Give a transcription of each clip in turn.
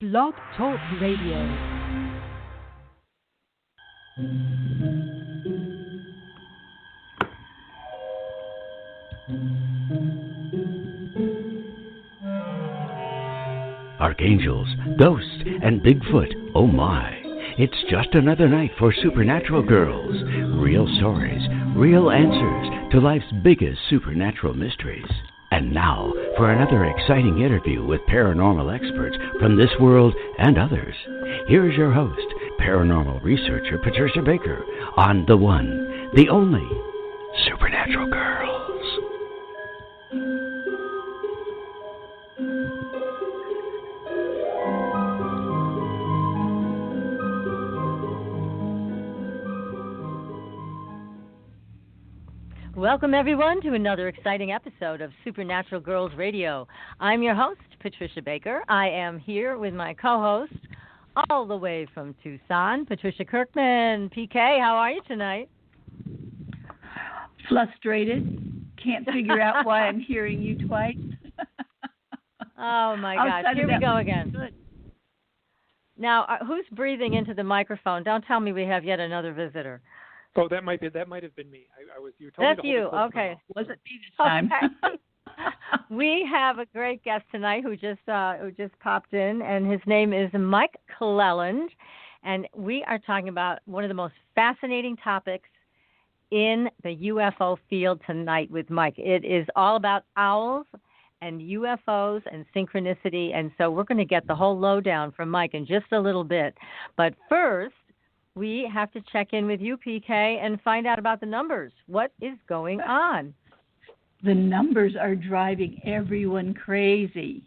Blog Talk Radio. Archangels, ghosts, and Bigfoot, oh my. It's just another night for Supernatural Girls. Real stories, real answers to life's biggest supernatural mysteries. And now, for another exciting interview with paranormal experts from this world and others. Here's your host, paranormal researcher Patricia Baker, on the one, the only, Supernatural Girls. Welcome, everyone, to another exciting episode of Supernatural Girls Radio. I'm your host, Patricia Baker. I am here with my co-host, all the way from Tucson, Patricia Kirkman. PK, how are you tonight? Frustrated. Can't figure out why I'm hearing you twice. Oh, my gosh. Here we go again. Good. Now, who's breathing into the microphone? Don't tell me we have yet another visitor. Oh, that might have been me. You told That's me to you. hold Okay. Was it me this time? Okay. We have a great guest tonight who just popped in, and his name is Mike Clelland, and we are talking about one of the most fascinating topics in the UFO field tonight with Mike. It is all about owls and UFOs and synchronicity, and so we're going to get the whole lowdown from Mike in just a little bit. But first, we have to check in with you, PK, and find out about the numbers. What is going on? The numbers are driving everyone crazy.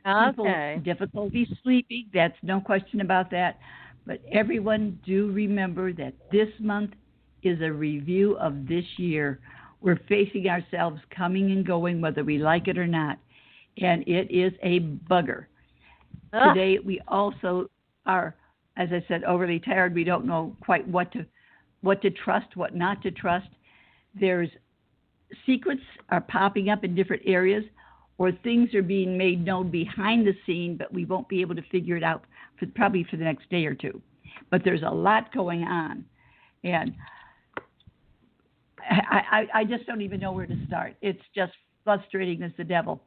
Okay. People, difficulty sleeping, that's no question about that. But everyone do remember that this month is a review of this year. We're facing ourselves coming and going, whether we like it or not. And it is a bugger. Today, we also are, as I said, overly tired. We don't know quite what to trust, what not to trust. There's secrets are popping up in different areas, or things are being made known behind the scene, but we won't be able to figure it out probably for the next day or two. But there's a lot going on, and I just don't even know where to start. It's just frustrating as the devil.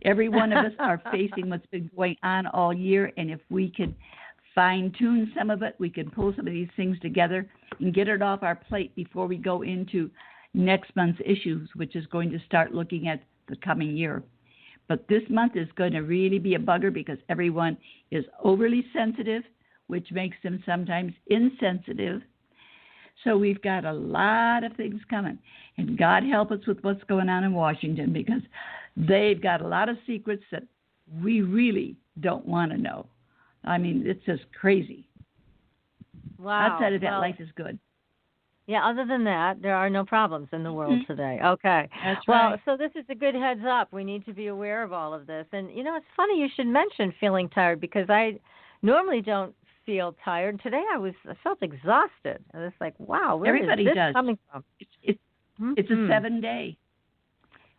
Every one of us are facing what's been going on all year, and if we can fine-tune some of it, we can pull some of these things together and get it off our plate before we go into next month's issues, which is going to start looking at the coming year. But this month is going to really be a bugger because everyone is overly sensitive, which makes them sometimes insensitive. So we've got a lot of things coming. And God help us with what's going on in Washington, because they've got a lot of secrets that we really don't want to know. I mean, it's just crazy. Wow. Outside of that, life is good. Yeah, other than that, there are no problems in the world today. Okay. That's well, right. So this is a good heads up. We need to be aware of all of this. And, it's funny you should mention feeling tired, because I normally don't feel tired. Today I felt exhausted. And it's like, wow, where Everybody is this does. coming from? It's a 7-day.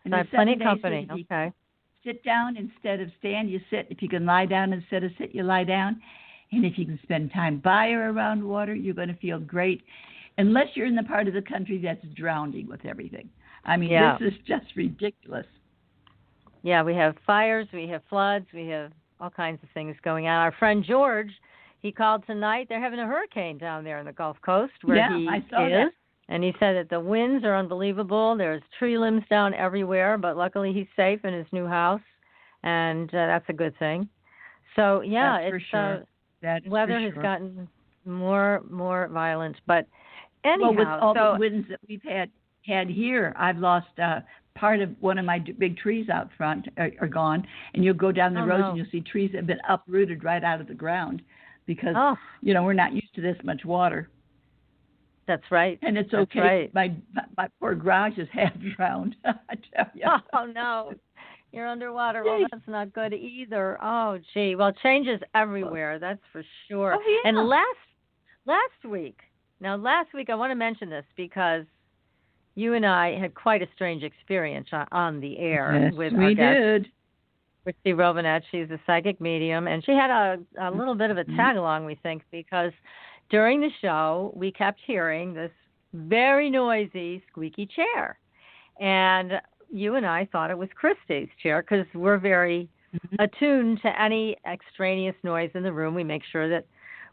And so I have plenty of company. Okay. Sit down instead of stand, you sit. If you can lie down instead of sit, you lie down. And if you can spend time by or around water, you're going to feel great. Unless you're in the part of the country that's drowning with everything. I mean, This is just ridiculous. Yeah, we have fires, we have floods, we have all kinds of things going on. Our friend George, he called tonight. They're having a hurricane down there in the Gulf Coast where he I saw is. That. And he said that the winds are unbelievable. There's tree limbs down everywhere, but luckily he's safe in his new house, and that's a good thing. So, yeah, that's it's for sure. That is weather for has sure. gotten more violent. But anyhow, with all the winds that we've had here, I've lost part of one of my big trees out front are gone, and you'll go down the road and you'll see trees that have been uprooted right out of the ground because we're not used to this much water. That's right. And it's That's okay. Right. My poor garage is half drowned. I tell you. Oh no, you're underwater. Well, that's not good either. Oh gee. Well, change is everywhere. That's for sure. Oh, yeah. And last week I want to mention this because you and I had quite a strange experience on the air yes, with we our guest. did. Christy Robinette. She's a psychic medium, and she had a little bit of a tag along, we think, because during the show we kept hearing this very noisy, squeaky chair, and you and I thought it was Christy's chair because we're very attuned to any extraneous noise in the room. We make sure that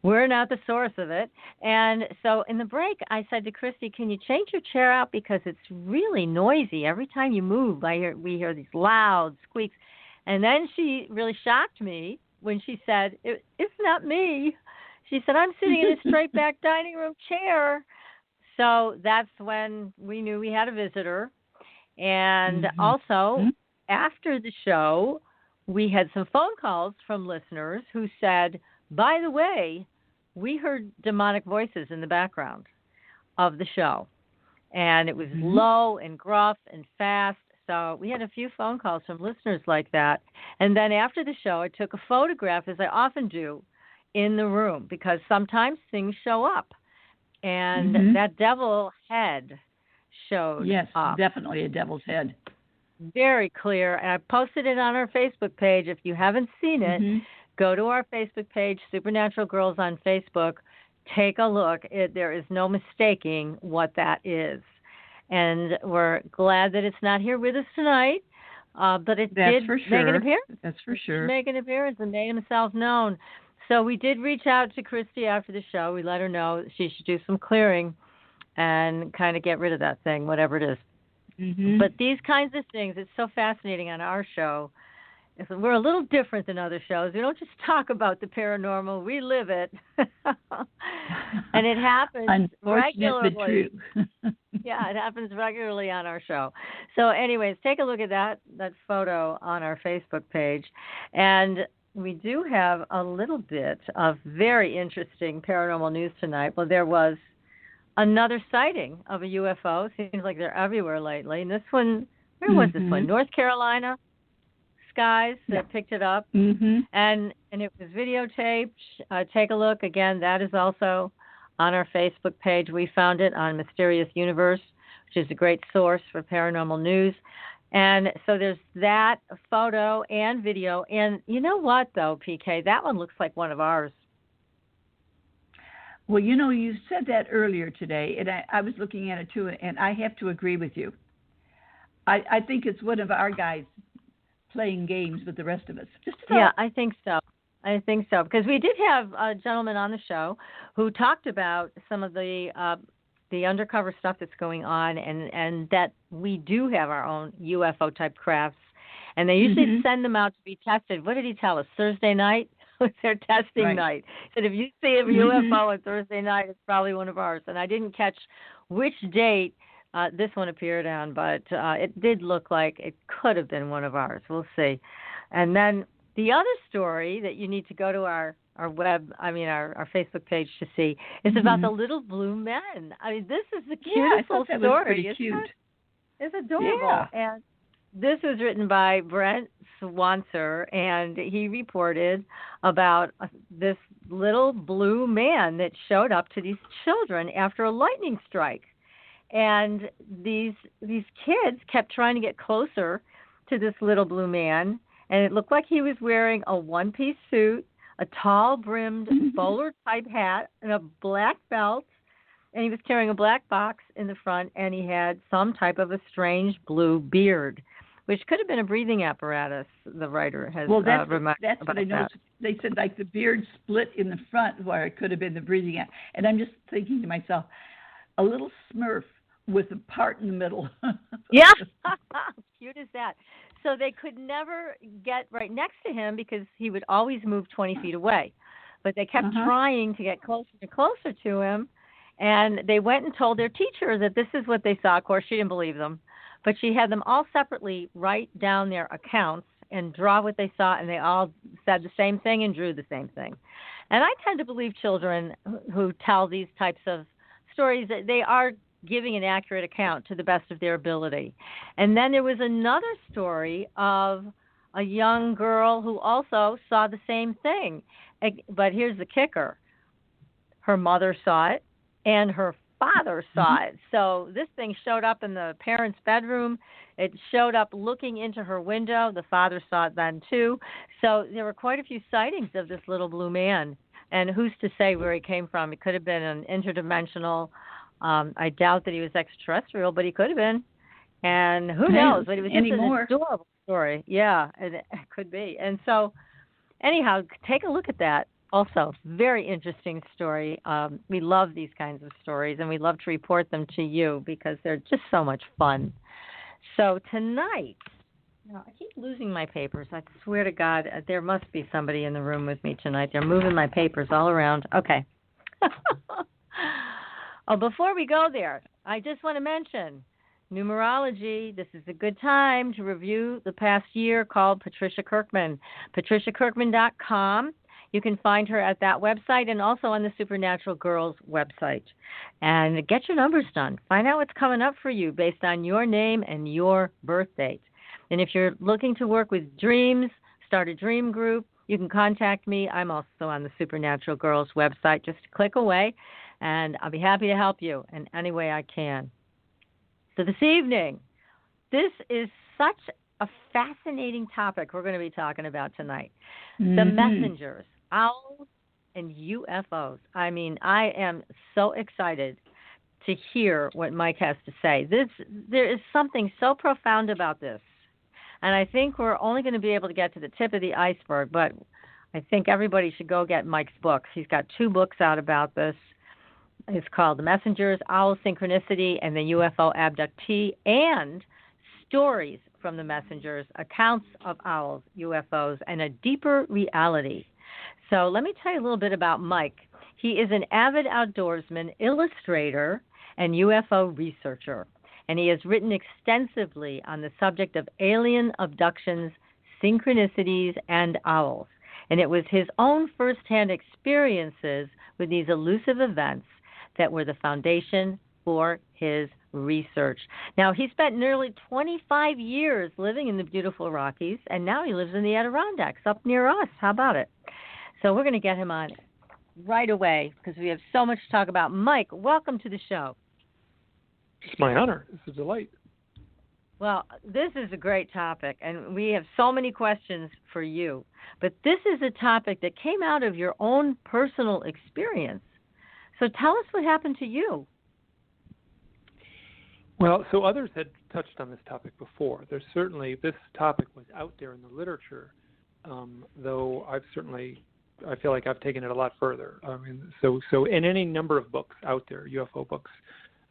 we're not the source of it. And so in the break, I said to Christy, can you change your chair out because it's really noisy. Every time you move, we hear these loud squeaks. And then she really shocked me when she said, it's not me. She said, I'm sitting in a straight back dining room chair. So that's when we knew we had a visitor. And also, after the show, we had some phone calls from listeners who said, by the way, we heard demonic voices in the background of the show. And it was low and gruff and fast. So we had a few phone calls from listeners like that. And then after the show, I took a photograph, as I often do, in the room, because sometimes things show up. And that devil head showed up. Definitely a devil's head. Very clear. And I posted it on our Facebook page. If you haven't seen it, go to our Facebook page, Supernatural Girls on Facebook. Take a look. There is no mistaking what that is. And we're glad that it's not here with us tonight. But it did make an appearance. That's for sure. Make an appearance and made himself known. So we did reach out to Christy after the show. We let her know she should do some clearing and kind of get rid of that thing, whatever it is. But these kinds of things, it's so fascinating on our show. We're a little different than other shows. We don't just talk about the paranormal. We live it. And it happens regularly. But true. Yeah, it happens regularly on our show. So anyways, take a look at that photo on our Facebook page. And we do have a little bit of very interesting paranormal news tonight. Well, there was another sighting of a UFO. Seems like they're everywhere lately. And this one, where was this one? North Carolina skies that picked it up. And it was videotaped. Take a look. Again, that is also on our Facebook page. We found it on Mysterious Universe, which is a great source for paranormal news. And so there's that photo and video. And you know what, though, PK? That one looks like one of ours. Well, you said that earlier today, and I was looking at it, too, and I have to agree with you. I think it's one of our guys playing games with the rest of us. Yeah, I think so. Because we did have a gentleman on the show who talked about some of the undercover stuff that's going on, and that we do have our own UFO type crafts, and they usually send them out to be tested. What did he tell us? Thursday night was their testing night. He said if you see a UFO on Thursday night, it's probably one of ours. And I didn't catch which date this one appeared on, but it did look like it could have been one of ours. We'll see. And then the other story that you need to go to our Facebook page to see is about the little blue men. I mean, this is the cutest little story. Was pretty cute. It's adorable. Yeah. And this was written by Brent Swanser, and he reported about this little blue man that showed up to these children after a lightning strike. And these kids kept trying to get closer to this little blue man, and it looked like he was wearing a one-piece suit, a tall-brimmed bowler-type hat, and a black belt, and he was carrying a black box in the front, and he had some type of a strange blue beard, which could have been a breathing apparatus, the writer has remarked. That's what I noticed. They said, like, the beard split in the front where it could have been the breathing apparatus. And I'm just thinking to myself, a little Smurf with a part in the middle. Yeah. Cute as that. So they could never get right next to him because he would always move 20 feet away. But they kept trying to get closer and closer to him. And they went and told their teacher that this is what they saw. Of course, she didn't believe them. But she had them all separately write down their accounts and draw what they saw. And they all said the same thing and drew the same thing. And I tend to believe children who tell these types of stories that they are giving an accurate account to the best of their ability. And then there was another story of a young girl who also saw the same thing. But here's the kicker. Her mother saw it, and her father saw it. So this thing showed up in the parents' bedroom. It showed up looking into her window. The father saw it then, too. So there were quite a few sightings of this little blue man. And who's to say where he came from? It could have been an interdimensional. I doubt that he was extraterrestrial, but he could have been. And who knows? But it was just an adorable story. Yeah, it could be. And so, anyhow, take a look at that. Also, very interesting story. We love these kinds of stories, and we love to report them to you because they're just so much fun. So tonight, I keep losing my papers. I swear to God, there must be somebody in the room with me tonight. They're moving my papers all around. Okay. Before we go there, I just want to mention numerology. This is a good time to review the past year called Patricia Kirkman. PatriciaKirkman.com. You can find her at that website and also on the Supernatural Girls website. And get your numbers done. Find out what's coming up for you based on your name and your birth date. And if you're looking to work with dreams, start a dream group, you can contact me. I'm also on the Supernatural Girls website. Just click away, and I'll be happy to help you in any way I can. So this evening, this is such a fascinating topic we're going to be talking about tonight. The messengers, owls, and UFOs. I mean, I am so excited to hear what Mike has to say. There is something so profound about this. And I think we're only going to be able to get to the tip of the iceberg, but I think everybody should go get Mike's books. He's got 2 books out about this. It's called The Messengers, Owl Synchronicity, and the UFO Abductee, and Stories from the Messengers, Accounts of Owls, UFOs, and a Deeper Reality. So let me tell you a little bit about Mike. He is an avid outdoorsman, illustrator, and UFO researcher. And he has written extensively on the subject of alien abductions, synchronicities, and owls. And it was his own firsthand experiences with these elusive events that were the foundation for his research. Now, he spent nearly 25 years living in the beautiful Rockies, and now he lives in the Adirondacks up near us. How about it? So we're going to get him on right away because we have so much to talk about. Mike, welcome to the show. It's my honor. It's a delight. Well, this is a great topic, and we have so many questions for you. But this is a topic that came out of your own personal experience. So tell us what happened to you. Well, so others had touched on this topic before. There's certainly, this topic was out there in the literature, though I feel like I've taken it a lot further. I mean, so in any number of books out there, UFO books,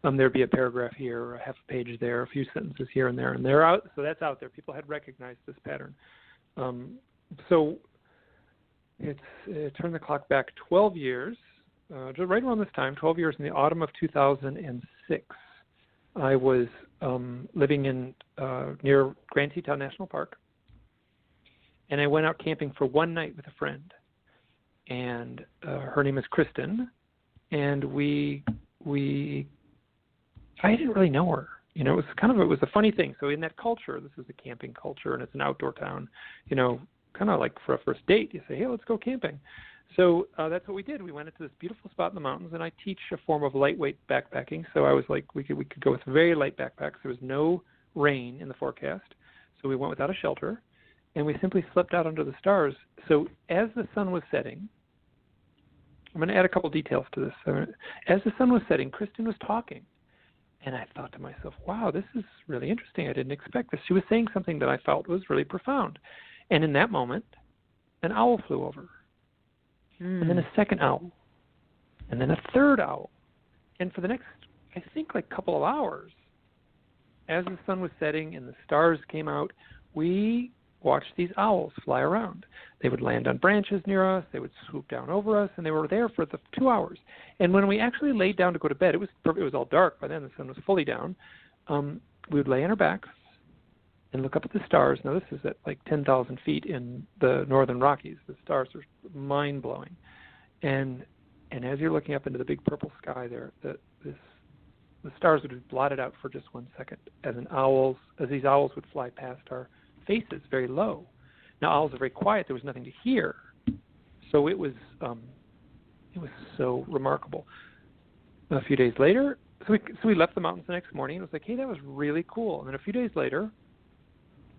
there'd be a paragraph here, or a half a page there, a few sentences here and there, and they're out. So that's out there. People had recognized this pattern. So turn the clock back 12 years, just right around this time, 12 years in the autumn of 2006. I was living in near Grand Teton National Park, and I went out camping for one night with a friend, and her name is Kristen, and I didn't really know her. You know, it was a funny thing. So in that culture, this is a camping culture, and it's an outdoor town, you know, kind of like for a first date, you say, hey, let's go camping. So that's what we did. We went into this beautiful spot in the mountains, and I teach a form of lightweight backpacking. So I was like, we could go with very light backpacks. There was no rain in the forecast, so we went without a shelter, and we simply slept out under the stars. So as the sun was setting, I'm going to add a couple details to this. As the sun was setting, Kristen was talking. And I thought to myself, wow, this is really interesting. I didn't expect this. She was saying something that I felt was really profound. And in that moment, an owl flew over. And then a second owl. And then a third owl. And for the next, I think, couple of hours, as the sun was setting and the stars came out, we watched these owls fly around. They would land on branches near us. They would swoop down over us, and they were there for the 2 hours. And when we actually laid down to go to bed, it was all dark by then. The sun was fully down. We would lay on our backs and look up at the stars. Now, this is at 10,000 feet in the northern Rockies. The stars are mind-blowing. And as you're looking up into the big purple sky there, the stars would be blotted out for just 1 second as these owls would fly past our faces very low. Now, owls are very quiet. There was nothing to hear. So it was so remarkable. a few days later, so we left the mountains the next morning. And it was like, hey, that was really cool. And then a few days later,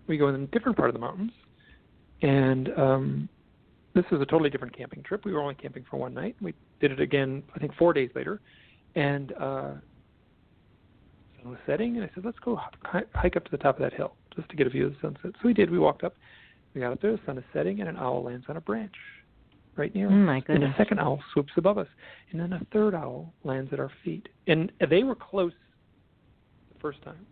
we go in a different part of the mountains, and this was a totally different camping trip. We were only camping for one night. We did it again, I think, 4 days later, and sun was setting, and I said, let's go hike up to the top of that hill just to get a view of the sunset. So we did. We walked up. We got up there. The sun is setting, and an owl lands on a branch right near us. Oh, my goodness. And a second owl swoops above us, and then a third owl lands at our feet. And they were close the first time,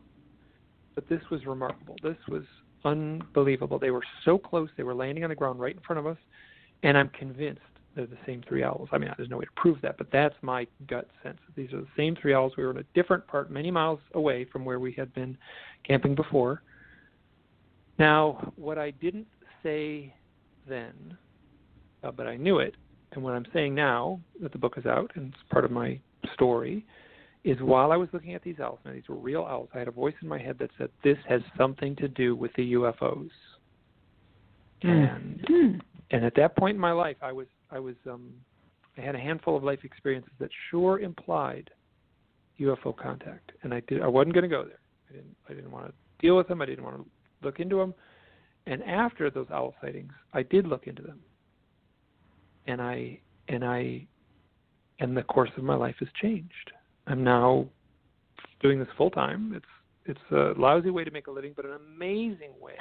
but this was remarkable. This was unbelievable. They were so close. They were landing on the ground right in front of us, and I'm convinced they're the same three owls. I mean, there's no way to prove that, but that's my gut sense. These are the same three owls. We were in a different part, many miles away from where we had been camping before. Now, what I didn't say then, but I knew it, and what I'm saying now that the book is out, and it's part of my story, is while I was looking at these owls, now these were real owls, I had a voice in my head that said, this has something to do with the UFOs. And at that point in my life, I had a handful of life experiences that sure implied UFO contact, and I wasn't going to go there. I didn't want to deal with them. I didn't want to look into them. And after those owl sightings, I did look into them, and the course of my life has changed. I'm now doing this full time. It's a lousy way to make a living, but an amazing way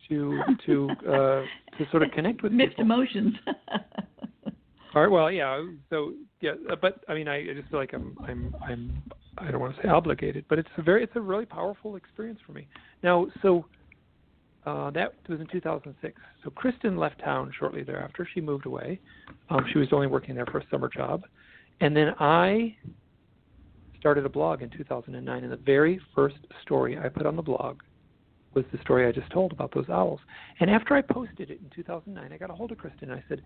to sort of connect with mixed people. Emotions. All right. Well, yeah. So yeah, but I mean, I just feel like I'm I don't want to say obligated, but it's a really powerful experience for me. Now, so that was in 2006. So Kristen left town shortly thereafter. She moved away. She was only working there for a summer job, and then I started a blog in 2009, and the very first story I put on the blog was the story I just told about those owls. And after I posted it in 2009, I got a hold of Kristen, and I said,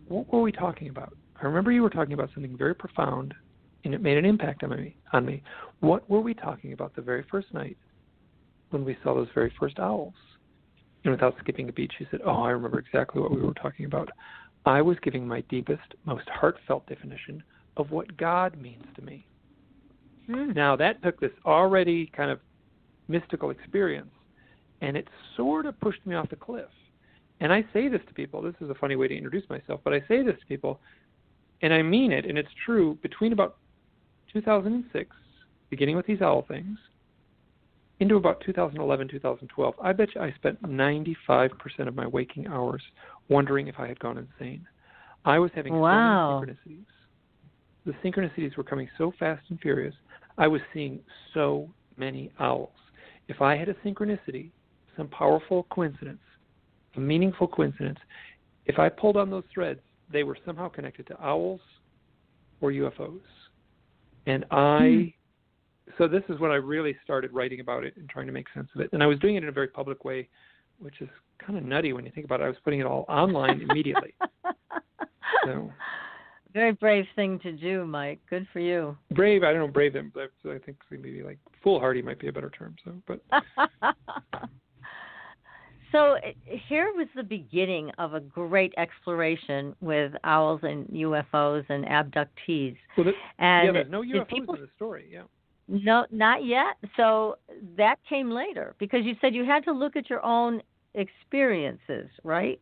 what were we talking about? I remember you were talking about something very profound, and it made an impact on me. What were we talking about the very first night when we saw those very first owls? And without skipping a beat, she said, I remember exactly what we were talking about. I was giving my deepest, most heartfelt definition of what God means to me. Now, that took this already kind of mystical experience, and it sort of pushed me off the cliff. And I say this to people. This is a funny way to introduce myself, but I say this to people, and I mean it, and it's true. Between about 2006, beginning with these owl things, into about 2011, 2012, I bet you I spent 95% of my waking hours wondering if I had gone insane. I was having so many synchronicities. The synchronicities were coming so fast and furious. I was seeing so many owls. If I had a synchronicity, some powerful coincidence, a meaningful coincidence, if I pulled on those threads, they were somehow connected to owls or UFOs. And so this is when I really started writing about it and trying to make sense of it. And I was doing it in a very public way, which is kind of nutty when you think about it. I was putting it all online immediately. So, very brave thing to do, Mike. Good for you. Brave, I don't know, brave them. I think maybe like foolhardy might be a better term. So here was the beginning of a great exploration with owls and UFOs and abductees. Well, there's no UFOs in the story, yeah. No, not yet. So that came later because you said you had to look at your own experiences, right?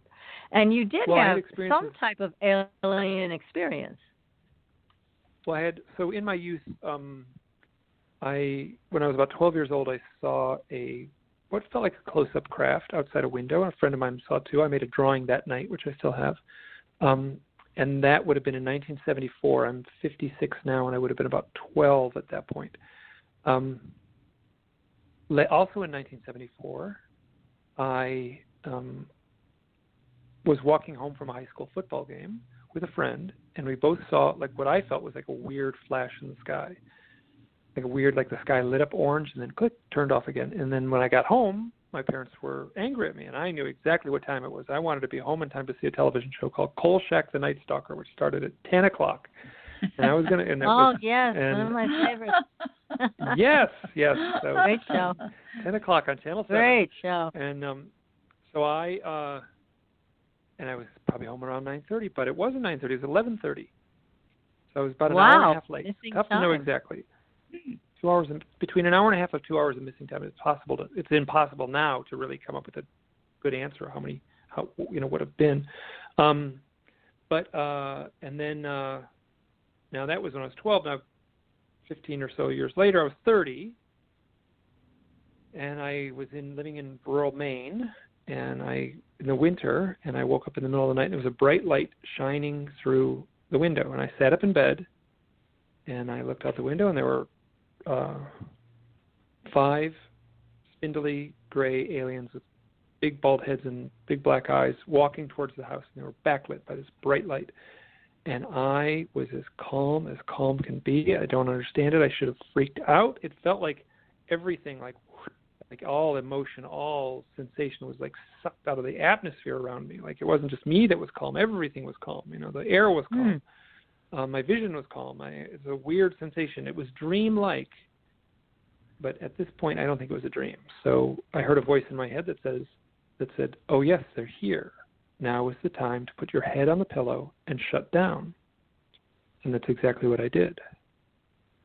And you did have some type of alien experience. Well, so in my youth, when I was about 12 years old, I saw what felt like a close-up craft outside a window. A friend of mine saw it too. I made a drawing that night, which I still have. And that would have been in 1974. I'm 56 now, and I would have been about 12 at that point. Also in 1974, I was walking home from a high school football game with a friend, and we both saw like what I felt was like a weird flash in the sky. Like the sky lit up orange and then click, turned off again. And then when I got home, my parents were angry at me, and I knew exactly what time it was. I wanted to be home in time to see a television show called Kolchak the Night Stalker, which started at 10 o'clock. And I was going to... yes, one of my favorites. Yes. So, great show. 10 o'clock on Channel 7. Great show. And so I was probably home around 9:30, but it wasn't 9:30, it was 11:30. So I was about an hour and a half late. Missing Tough time. to know exactly. 2 hours, between an hour and a half of 2 hours of missing time. It's impossible now to really come up with a good answer. How would have been. And then now that was when I was 12. Now, 15 or so years later, I was 30, and I was living in rural Maine, and in the winter, and I woke up in the middle of the night, and there was a bright light shining through the window, and I sat up in bed, and I looked out the window, and there were 5 spindly gray aliens with big bald heads and big black eyes walking towards the house, and they were backlit by this bright light. And I was as calm can be. I don't understand it. I should have freaked out. It felt like everything, like all emotion, all sensation was like sucked out of the atmosphere around me. Like it wasn't just me that was calm. Everything was calm. The air was calm. My vision was calm. It's a weird sensation. It was dream-like. But at this point, I don't think it was a dream. So I heard a voice in my head that said, "Oh yes, they're here. Now is the time to put your head on the pillow and shut down." And that's exactly what I did.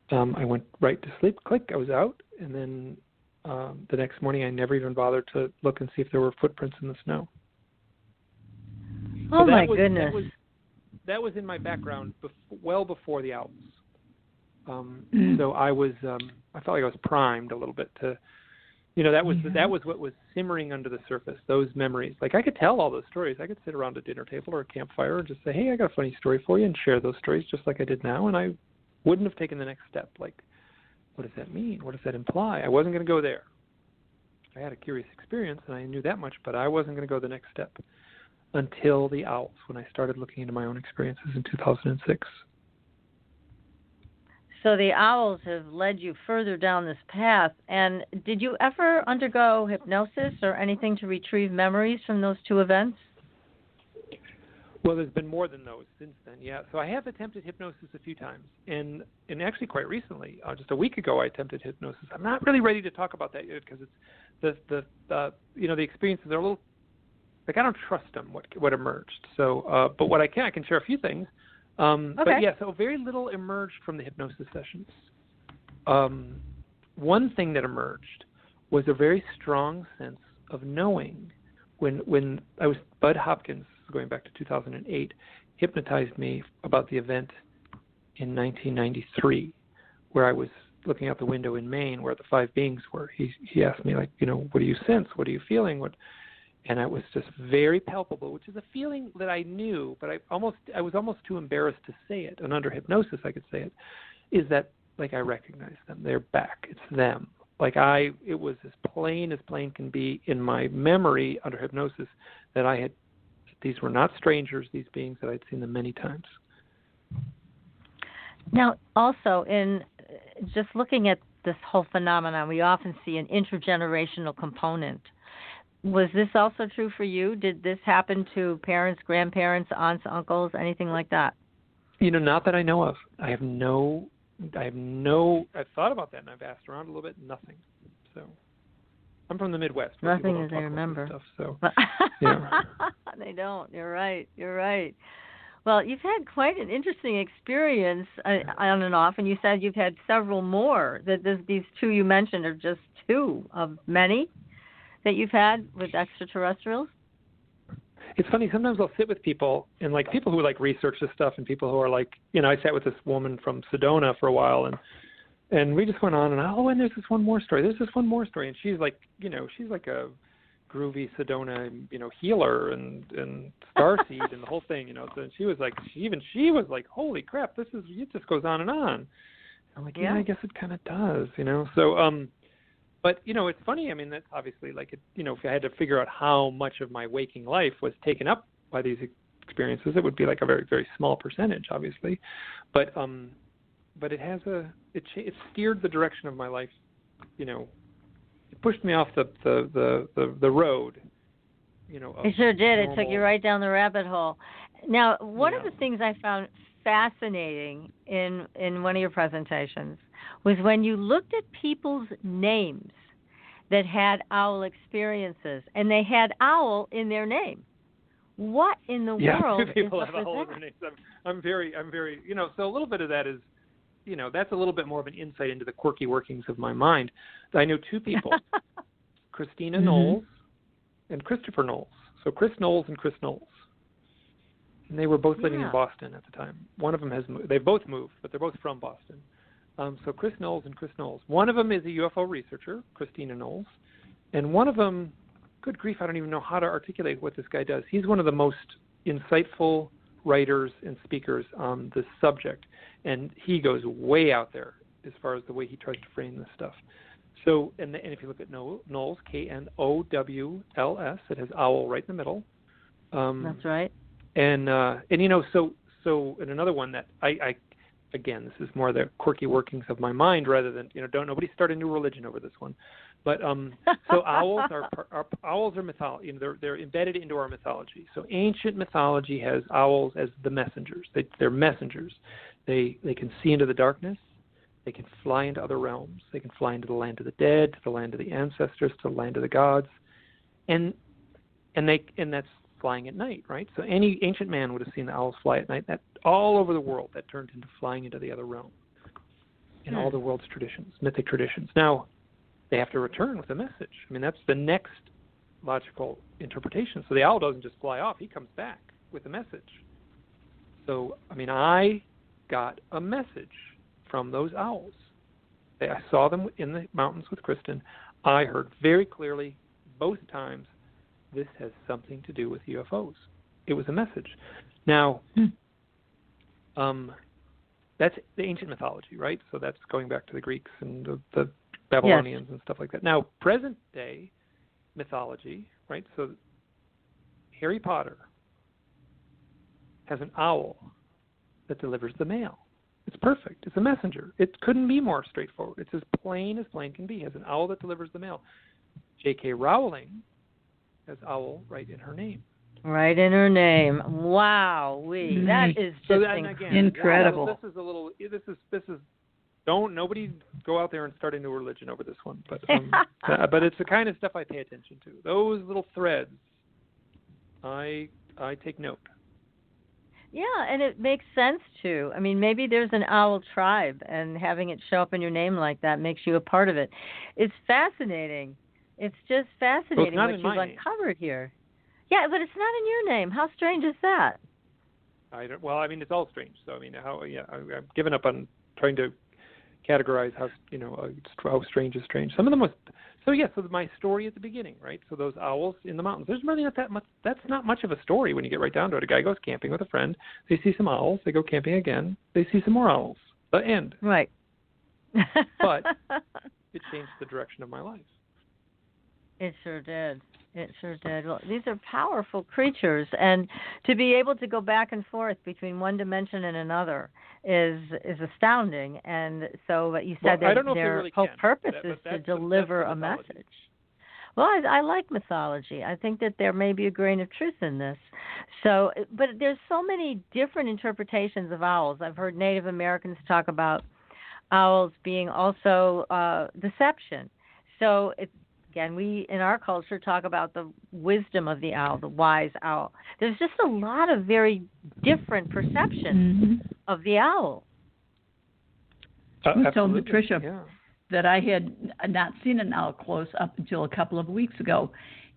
I went right to sleep. Click, I was out. And then the next morning, I never even bothered to look and see if there were footprints in the snow. Oh, my goodness. That was in my background well before the owls. So I felt like I was primed a little bit to, that was what was simmering under the surface, those memories. Like I could tell all those stories. I could sit around a dinner table or a campfire and just say, "Hey, I got a funny story for you," and share those stories just like I did now. And I wouldn't have taken the next step. Like, what does that mean? What does that imply? I wasn't going to go there. I had a curious experience, and I knew that much, but I wasn't going to go the next step until the owls, when I started looking into my own experiences in 2006. So the owls have led you further down this path. And did you ever undergo hypnosis or anything to retrieve memories from those 2 events? Well, there's been more than those since then, yeah. So I have attempted hypnosis a few times, and actually quite recently, just a week ago, I attempted hypnosis. I'm not really ready to talk about that yet because it's the experiences are a little like I don't trust them what emerged. So, but what I can share a few things. Okay. But yeah, so very little emerged from the hypnosis sessions. One thing that emerged was a very strong sense of knowing. When I was Bud Hopkins, going back to 2008, hypnotized me about the event in 1993, where I was looking out the window in Maine where the 5 beings were. He asked me, like, what do you sense? What are you feeling? And it was just very palpable, which is a feeling that I knew, but I was almost too embarrassed to say it. And under hypnosis, I could say it. Is that like I recognize them? They're back. It's them. Like it was as plain can be in my memory under hypnosis that these were not strangers. These beings that I'd seen them many times. Now, also in just looking at this whole phenomenon, we often see an intergenerational component. Was this also true for you? Did this happen to parents, grandparents, aunts, uncles, anything like that? Not that I know of. I've thought about that, and I've asked around a little bit. Nothing. So I'm from the Midwest. Nothing as I remember. Stuff, so They don't. You're right. Well, you've had quite an interesting experience on and off, and you said you've had several more. That these 2 you mentioned are just 2 of many that you've had with extraterrestrials? It's funny, sometimes I'll sit with people, and like people who like research this stuff, and people who are like, I sat with this woman from Sedona for a while, and we just went on, and there's this one more story, and she's like, she's like a groovy Sedona, healer and starseed and the whole thing, so she was like, she was like, holy crap, it just goes on and on. I'm like, yeah, I guess it kind of does, so, but, it's funny. I mean, that's obviously like, if I had to figure out how much of my waking life was taken up by these experiences, it would be like a very, very small percentage, obviously. But it has it steered the direction of my life. It pushed me off the road. It sure did. It took you right down the rabbit hole. Now, one of the things I found fascinating in one of your presentations was when you looked at people's names that had owl experiences, and they had owl in their name. What in the world people is have up with owls that? in their names. I'm very, so a little bit of that is, that's a little bit more of an insight into the quirky workings of my mind. I know two people, Christina Knowles and Christopher Knowles. So Chris Knowles and Chris Knowles. And they were both living in Boston at the time. One of them has moved. They've both moved, but they're both from Boston. So Chris Knowles and Chris Knowles. One of them is a UFO researcher, Christina Knowles. And one of them, good grief, I don't even know how to articulate what this guy does. He's one of the most insightful writers and speakers on this subject. And he goes way out there as far as the way he tries to frame this stuff. So, and if you look at Knowles, Knowls, it has owl right in the middle. That's right. And and another one that I again, this is more the quirky workings of my mind rather than, don't nobody start a new religion over this one. But so owls are mythology. They're embedded into our mythology. So ancient mythology has owls as the messengers. They're messengers. They can see into the darkness. They can fly into other realms. They can fly into the land of the dead, to the land of the ancestors, to the land of the gods, and that's flying at night, right? So any ancient man would have seen the owls fly at night. That all over the world, that turned into flying into the other realm in all the world's traditions, mythic traditions. Now, they have to return with a message. I mean, that's the next logical interpretation. So the owl doesn't just fly off. He comes back with a message. So, I mean, I got a message from those owls. I saw them in the mountains with Kristen. I heard very clearly both times, this has something to do with UFOs. It was a message. Now, that's the ancient mythology, right? So that's going back to the Greeks and the Babylonians and stuff like that. Now, present day mythology, right? So Harry Potter has an owl that delivers the mail. It's perfect. It's a messenger. It couldn't be more straightforward. It's as plain can be. It has an owl that delivers the mail. J.K. Rowling has owl right in her name. Right in her name. Wow, that is just incredible. This is a little. This is. Don't nobody go out there and start a new religion over this one. But but it's the kind of stuff I pay attention to. Those little threads. I take note. Yeah, and it makes sense too. I mean, maybe there's an owl tribe, and having it show up in your name like that makes you a part of it. It's fascinating. It's just fascinating what you've uncovered here. Yeah, but it's not in your name. How strange is that? Well, I mean, it's all strange. So, I mean, I've given up on trying to categorize how strange is strange. Some of them was. So my story at the beginning, right? So those owls in the mountains. There's really not that much. That's not much of a story when you get right down to it. A guy goes camping with a friend. They see some owls. They go camping again. They see some more owls. The end. Right. But it changed the direction of my life. It sure did. Well, these are powerful creatures, and to be able to go back and forth between one dimension and another is astounding. And so, but you said that their whole purpose is to deliver a message. Well, I like mythology. I think that there may be a grain of truth in this. So, but there's so many different interpretations of owls. I've heard Native Americans talk about owls being also deception. So again, we in our culture talk about the wisdom of the owl, the wise owl. There's just a lot of very different perceptions of the owl. I told Patricia that I had not seen an owl close up until a couple of weeks ago.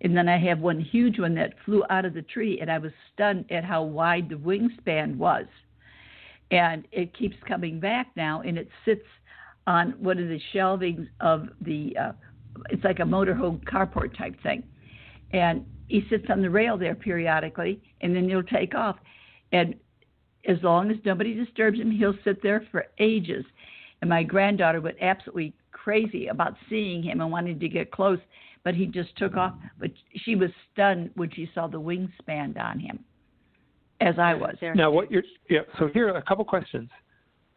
And then I have one huge one that flew out of the tree, and I was stunned at how wide the wingspan was. And it keeps coming back now, and it sits on one of the shelvings of the it's like a motorhome carport type thing. And he sits on the rail there periodically, and then he'll take off. And as long as nobody disturbs him, he'll sit there for ages. And my granddaughter went absolutely crazy about seeing him and wanting to get close, but he just took off. But she was stunned when she saw the wingspan on him, as I was. Now, so here are a couple questions.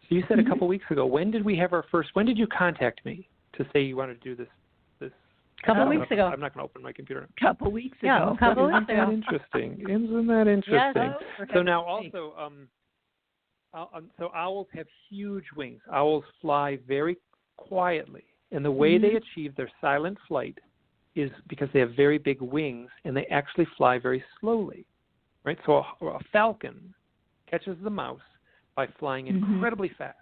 So you said a couple weeks ago, when did you contact me to say you wanted to do this? Couple weeks ago. I'm not going to open my computer. Couple weeks ago. Yeah, a couple weeks ago. Isn't that interesting? Yes. So now also, so owls have huge wings. Owls fly very quietly, and the way they achieve their silent flight is because they have very big wings, and they actually fly very slowly. right? So a falcon catches the mouse by flying incredibly fast.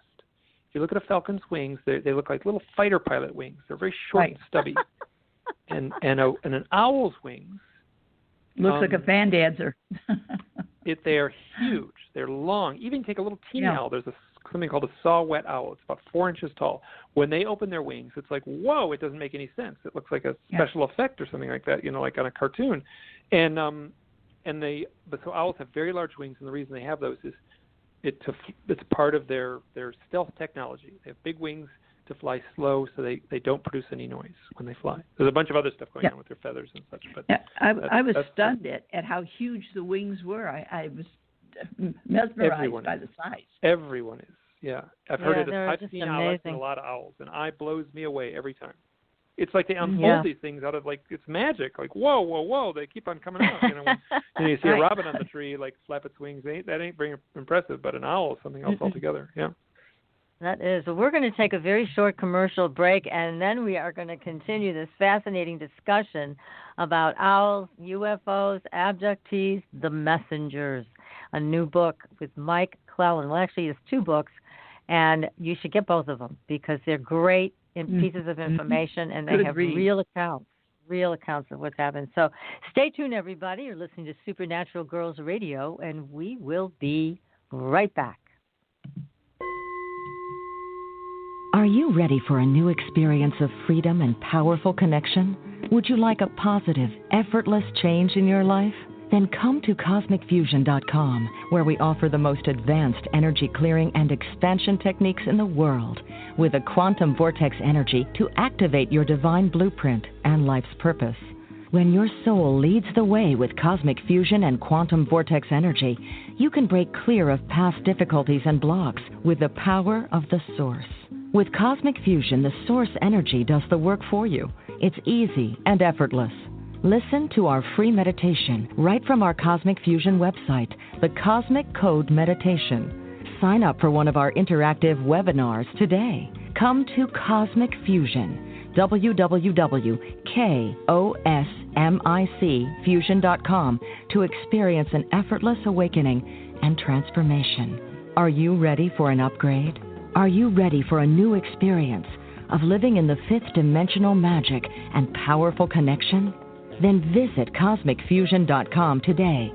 If you look at a falcon's wings, they look like little fighter pilot wings. They're very short and stubby. and an owl's wings looks like a fan dancer. They are huge. They're long. Even take a little teeny owl. There's something called a saw-whet owl. It's about 4 inches tall. When they open their wings, it's like, whoa, it doesn't make any sense. It looks like a special effect or something like that, like on a cartoon. So owls have very large wings, and the reason they have those is it's part of their stealth technology. They have big wings to fly slow, so they don't produce any noise when they fly. There's a bunch of other stuff going on with their feathers and such. But I was stunned at how huge the wings were. I was mesmerized by the size. Everyone is. Yeah, I've heard it. I've seen owls and a lot of owls, and it blows me away every time. It's like they unfold these things out of it's magic. Like whoa, they keep on coming out. When you see a robin on the tree flap its wings, that ain't very impressive. But an owl is something else altogether. Yeah. That is. Well, we're going to take a very short commercial break, and then we are going to continue this fascinating discussion about owls, UFOs, abductees, the messengers. A new book with Mike Clelland. Well, actually, it's 2 books, and you should get both of them because they're great pieces of information, and they have real accounts of what's happened. So stay tuned, everybody. You're listening to Supernatural Girls Radio, and we will be right back. Are you ready for a new experience of freedom and powerful connection? Would you like a positive, effortless change in your life? Then come to CosmicFusion.com, where we offer the most advanced energy clearing and expansion techniques in the world, with a quantum vortex energy to activate your divine blueprint and life's purpose. When your soul leads the way with cosmic fusion and quantum vortex energy, you can break clear of past difficulties and blocks with the power of the Source. With Cosmic Fusion, the Source energy does the work for you. It's easy and effortless. Listen to our free meditation right from our Cosmic Fusion website, the Cosmic Code Meditation. Sign up for one of our interactive webinars today. Come to Cosmic Fusion, www.KOSMICfusion.com, to experience an effortless awakening and transformation. Are you ready for an upgrade? Are you ready for a new experience of living in the 5th dimensional magic and powerful connection? Then visit CosmicFusion.com today.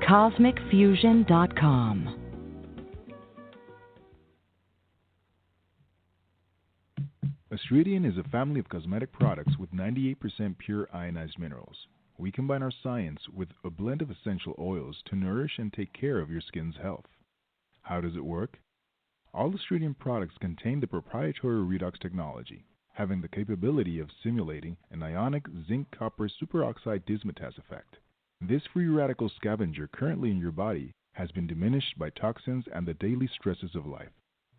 CosmicFusion.com. Astridian is a family of cosmetic products with 98% pure ionized minerals. We combine our science with a blend of essential oils to nourish and take care of your skin's health. How does it work? All Astridian products contain the proprietary redox technology, having the capability of simulating an ionic zinc-copper superoxide dismutase effect. This free radical scavenger currently in your body has been diminished by toxins and the daily stresses of life.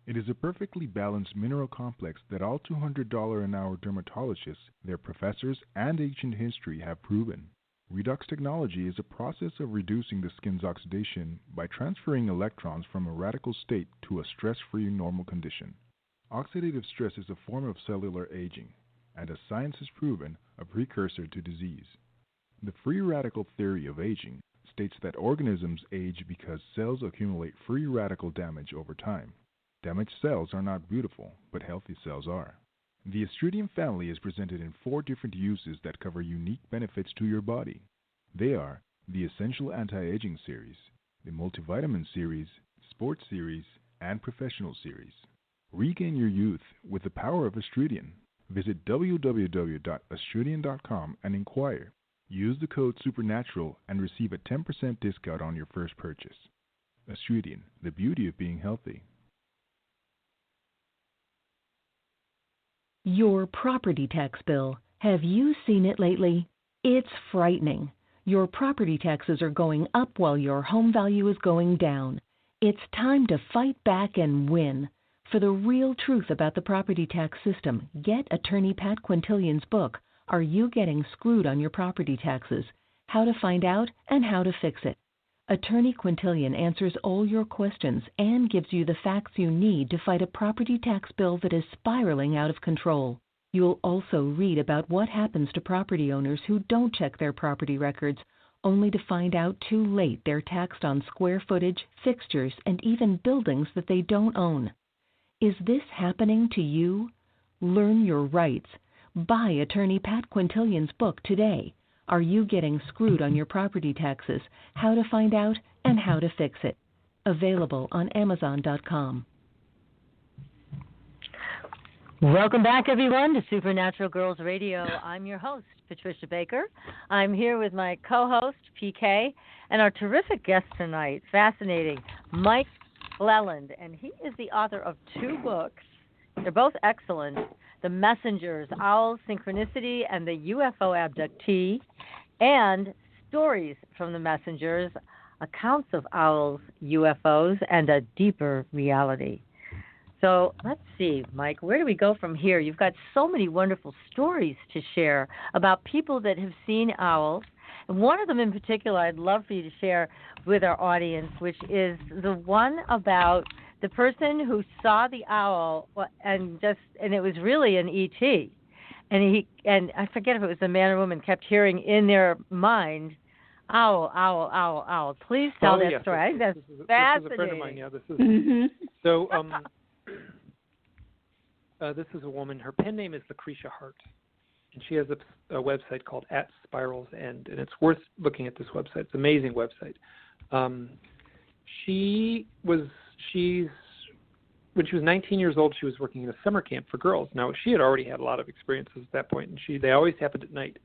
It is a perfectly balanced mineral complex that all $200 an hour dermatologists, their professors, and ancient history have proven. Redox technology is a process of reducing the skin's oxidation by transferring electrons from a radical state to a stress-free normal condition. Oxidative stress is a form of cellular aging, and as science has proven, a precursor to disease. The free radical theory of aging states that organisms age because cells accumulate free radical damage over time. Damaged cells are not beautiful, but healthy cells are. The Astridian family is presented in 4 different uses that cover unique benefits to your body. They are the Essential Anti-Aging Series, the Multivitamin Series, Sports Series, and Professional Series. Regain your youth with the power of Astridian. Visit www.astridian.com and inquire. Use the code SUPERNATURAL and receive a 10% discount on your first purchase. Astridian, the beauty of being healthy. Your property tax bill. Have you seen it lately? It's frightening. Your property taxes are going up while your home value is going down. It's time to fight back and win. For the real truth about the property tax system, get attorney Pat Quintilian's book, Are You Getting Screwed on Your Property Taxes? How to Find Out and How to Fix It. Attorney Quintilian answers all your questions and gives you the facts you need to fight a property tax bill that is spiraling out of control. You'll also read about what happens to property owners who don't check their property records only to find out too late they're taxed on square footage, fixtures, and even buildings that they don't own. Is this happening to you? Learn your rights. Buy attorney Pat Quintilian's book today. Are you getting screwed on your property taxes? How to find out and how to fix it. Available on Amazon.com. Welcome back, everyone, to Supernatural Girls Radio. I'm your host, Patricia Baker. I'm here with my co-host, PK, and our terrific guest tonight, fascinating, Mike Clelland. And he is the author of 2 books. They're both excellent. The Messengers, Owls, Synchronicity, and the UFO Abductee, and Stories from the Messengers, Accounts of Owls, UFOs, and a Deeper Reality. So let's see, Mike, where do we go from here? You've got so many wonderful stories to share about people that have seen owls. And one of them in particular I'd love for you to share with our audience, which is the one about the person who saw the owl and it was really an ET. And I forget if it was a man or woman, kept hearing in their mind, owl, owl, owl, owl. Please tell that story. I think that's fascinating. This is a friend of mine. Yeah, this is Mm-hmm. so. This is a woman. Her pen name is Lucretia Hart, and she has a website called At Spiral's End, and it's worth looking at this website. It's an amazing website. When she was 19 years old, she was working in a summer camp for girls. Now, she had already had a lot of experiences at that point, and they always happened at night.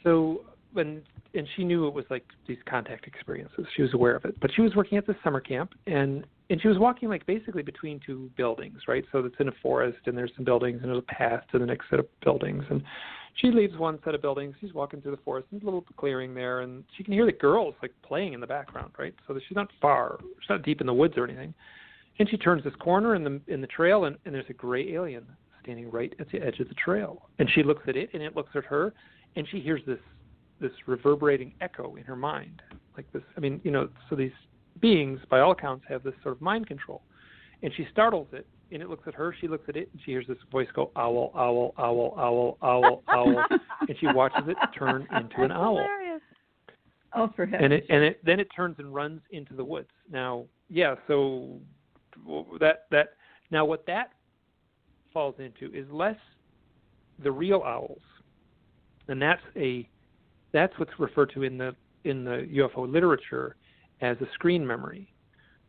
So, and she knew it was like these contact experiences. She was aware of it. But she was working at this summer camp, and she was walking like basically between 2 buildings, right? So it's in a forest, and there's some buildings, and there's a path to the next set of buildings. And she leaves one set of buildings. She's walking through the forest. There's a little clearing there, and she can hear the girls like playing in the background, right? So she's not far. She's not deep in the woods or anything. And she turns this corner in the trail, and there's a gray alien standing right at the edge of the trail. And she looks at it, and it looks at her, and she hears this reverberating echo in her mind, like this. I mean, so these beings, by all accounts, have this sort of mind control. And she startles it, and it looks at her. She looks at it, and she hears this voice go, owl, owl, owl, owl, owl, owl, and she watches it turn into an owl. Hilarious. Oh, for heaven's sake. And then it turns and runs into the woods. Now, yeah, so now what that falls into is less the real owls, and that's what's referred to in the UFO literature as a screen memory.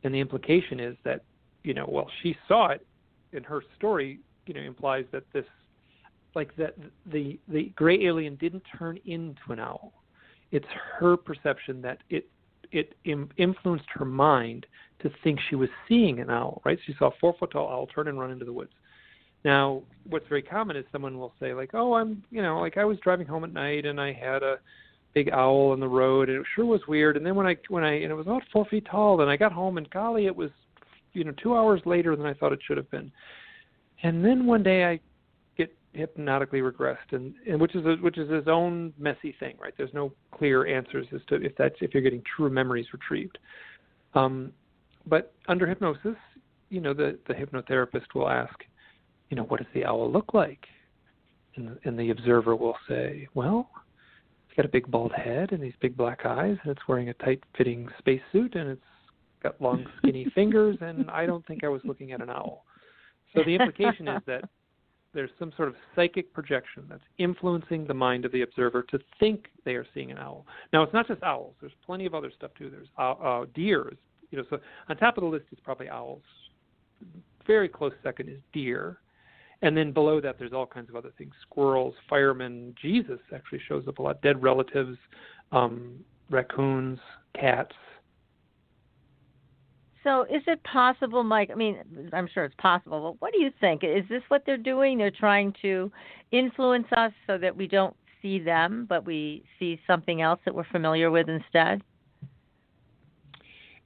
And the implication is that, she saw it, in her story, implies that the gray alien didn't turn into an owl. It's her perception that it influenced her mind to think she was seeing an owl, right? She saw a 4-foot-tall owl turn and run into the woods. Now, what's very common is someone will say, like, oh, I was driving home at night and I had a big owl on the road, and it sure was weird. And then when it was about 4 feet tall, then I got home, and golly, it was, 2 hours later than I thought it should have been. And then one day I get hypnotically regressed, and which is his own messy thing, right? There's no clear answers as to if you're getting true memories retrieved. But under hypnosis, the hypnotherapist will ask, what does the owl look like? And the observer will say, well, it's got a big bald head and these big black eyes, and it's wearing a tight-fitting spacesuit, and it's got long, skinny fingers, and I don't think I was looking at an owl. So the implication is that there's some sort of psychic projection that's influencing the mind of the observer to think they are seeing an owl. Now, it's not just owls. There's plenty of other stuff, too. There's deer. So on top of the list is probably owls. Very close second is deer. And then below that, there's all kinds of other things. Squirrels, firemen, Jesus actually shows up a lot. Dead relatives, raccoons, cats. So is it possible, Mike? I mean, I'm sure it's possible, but what do you think? Is this what they're doing? They're trying to influence us so that we don't see them, but we see something else that we're familiar with instead?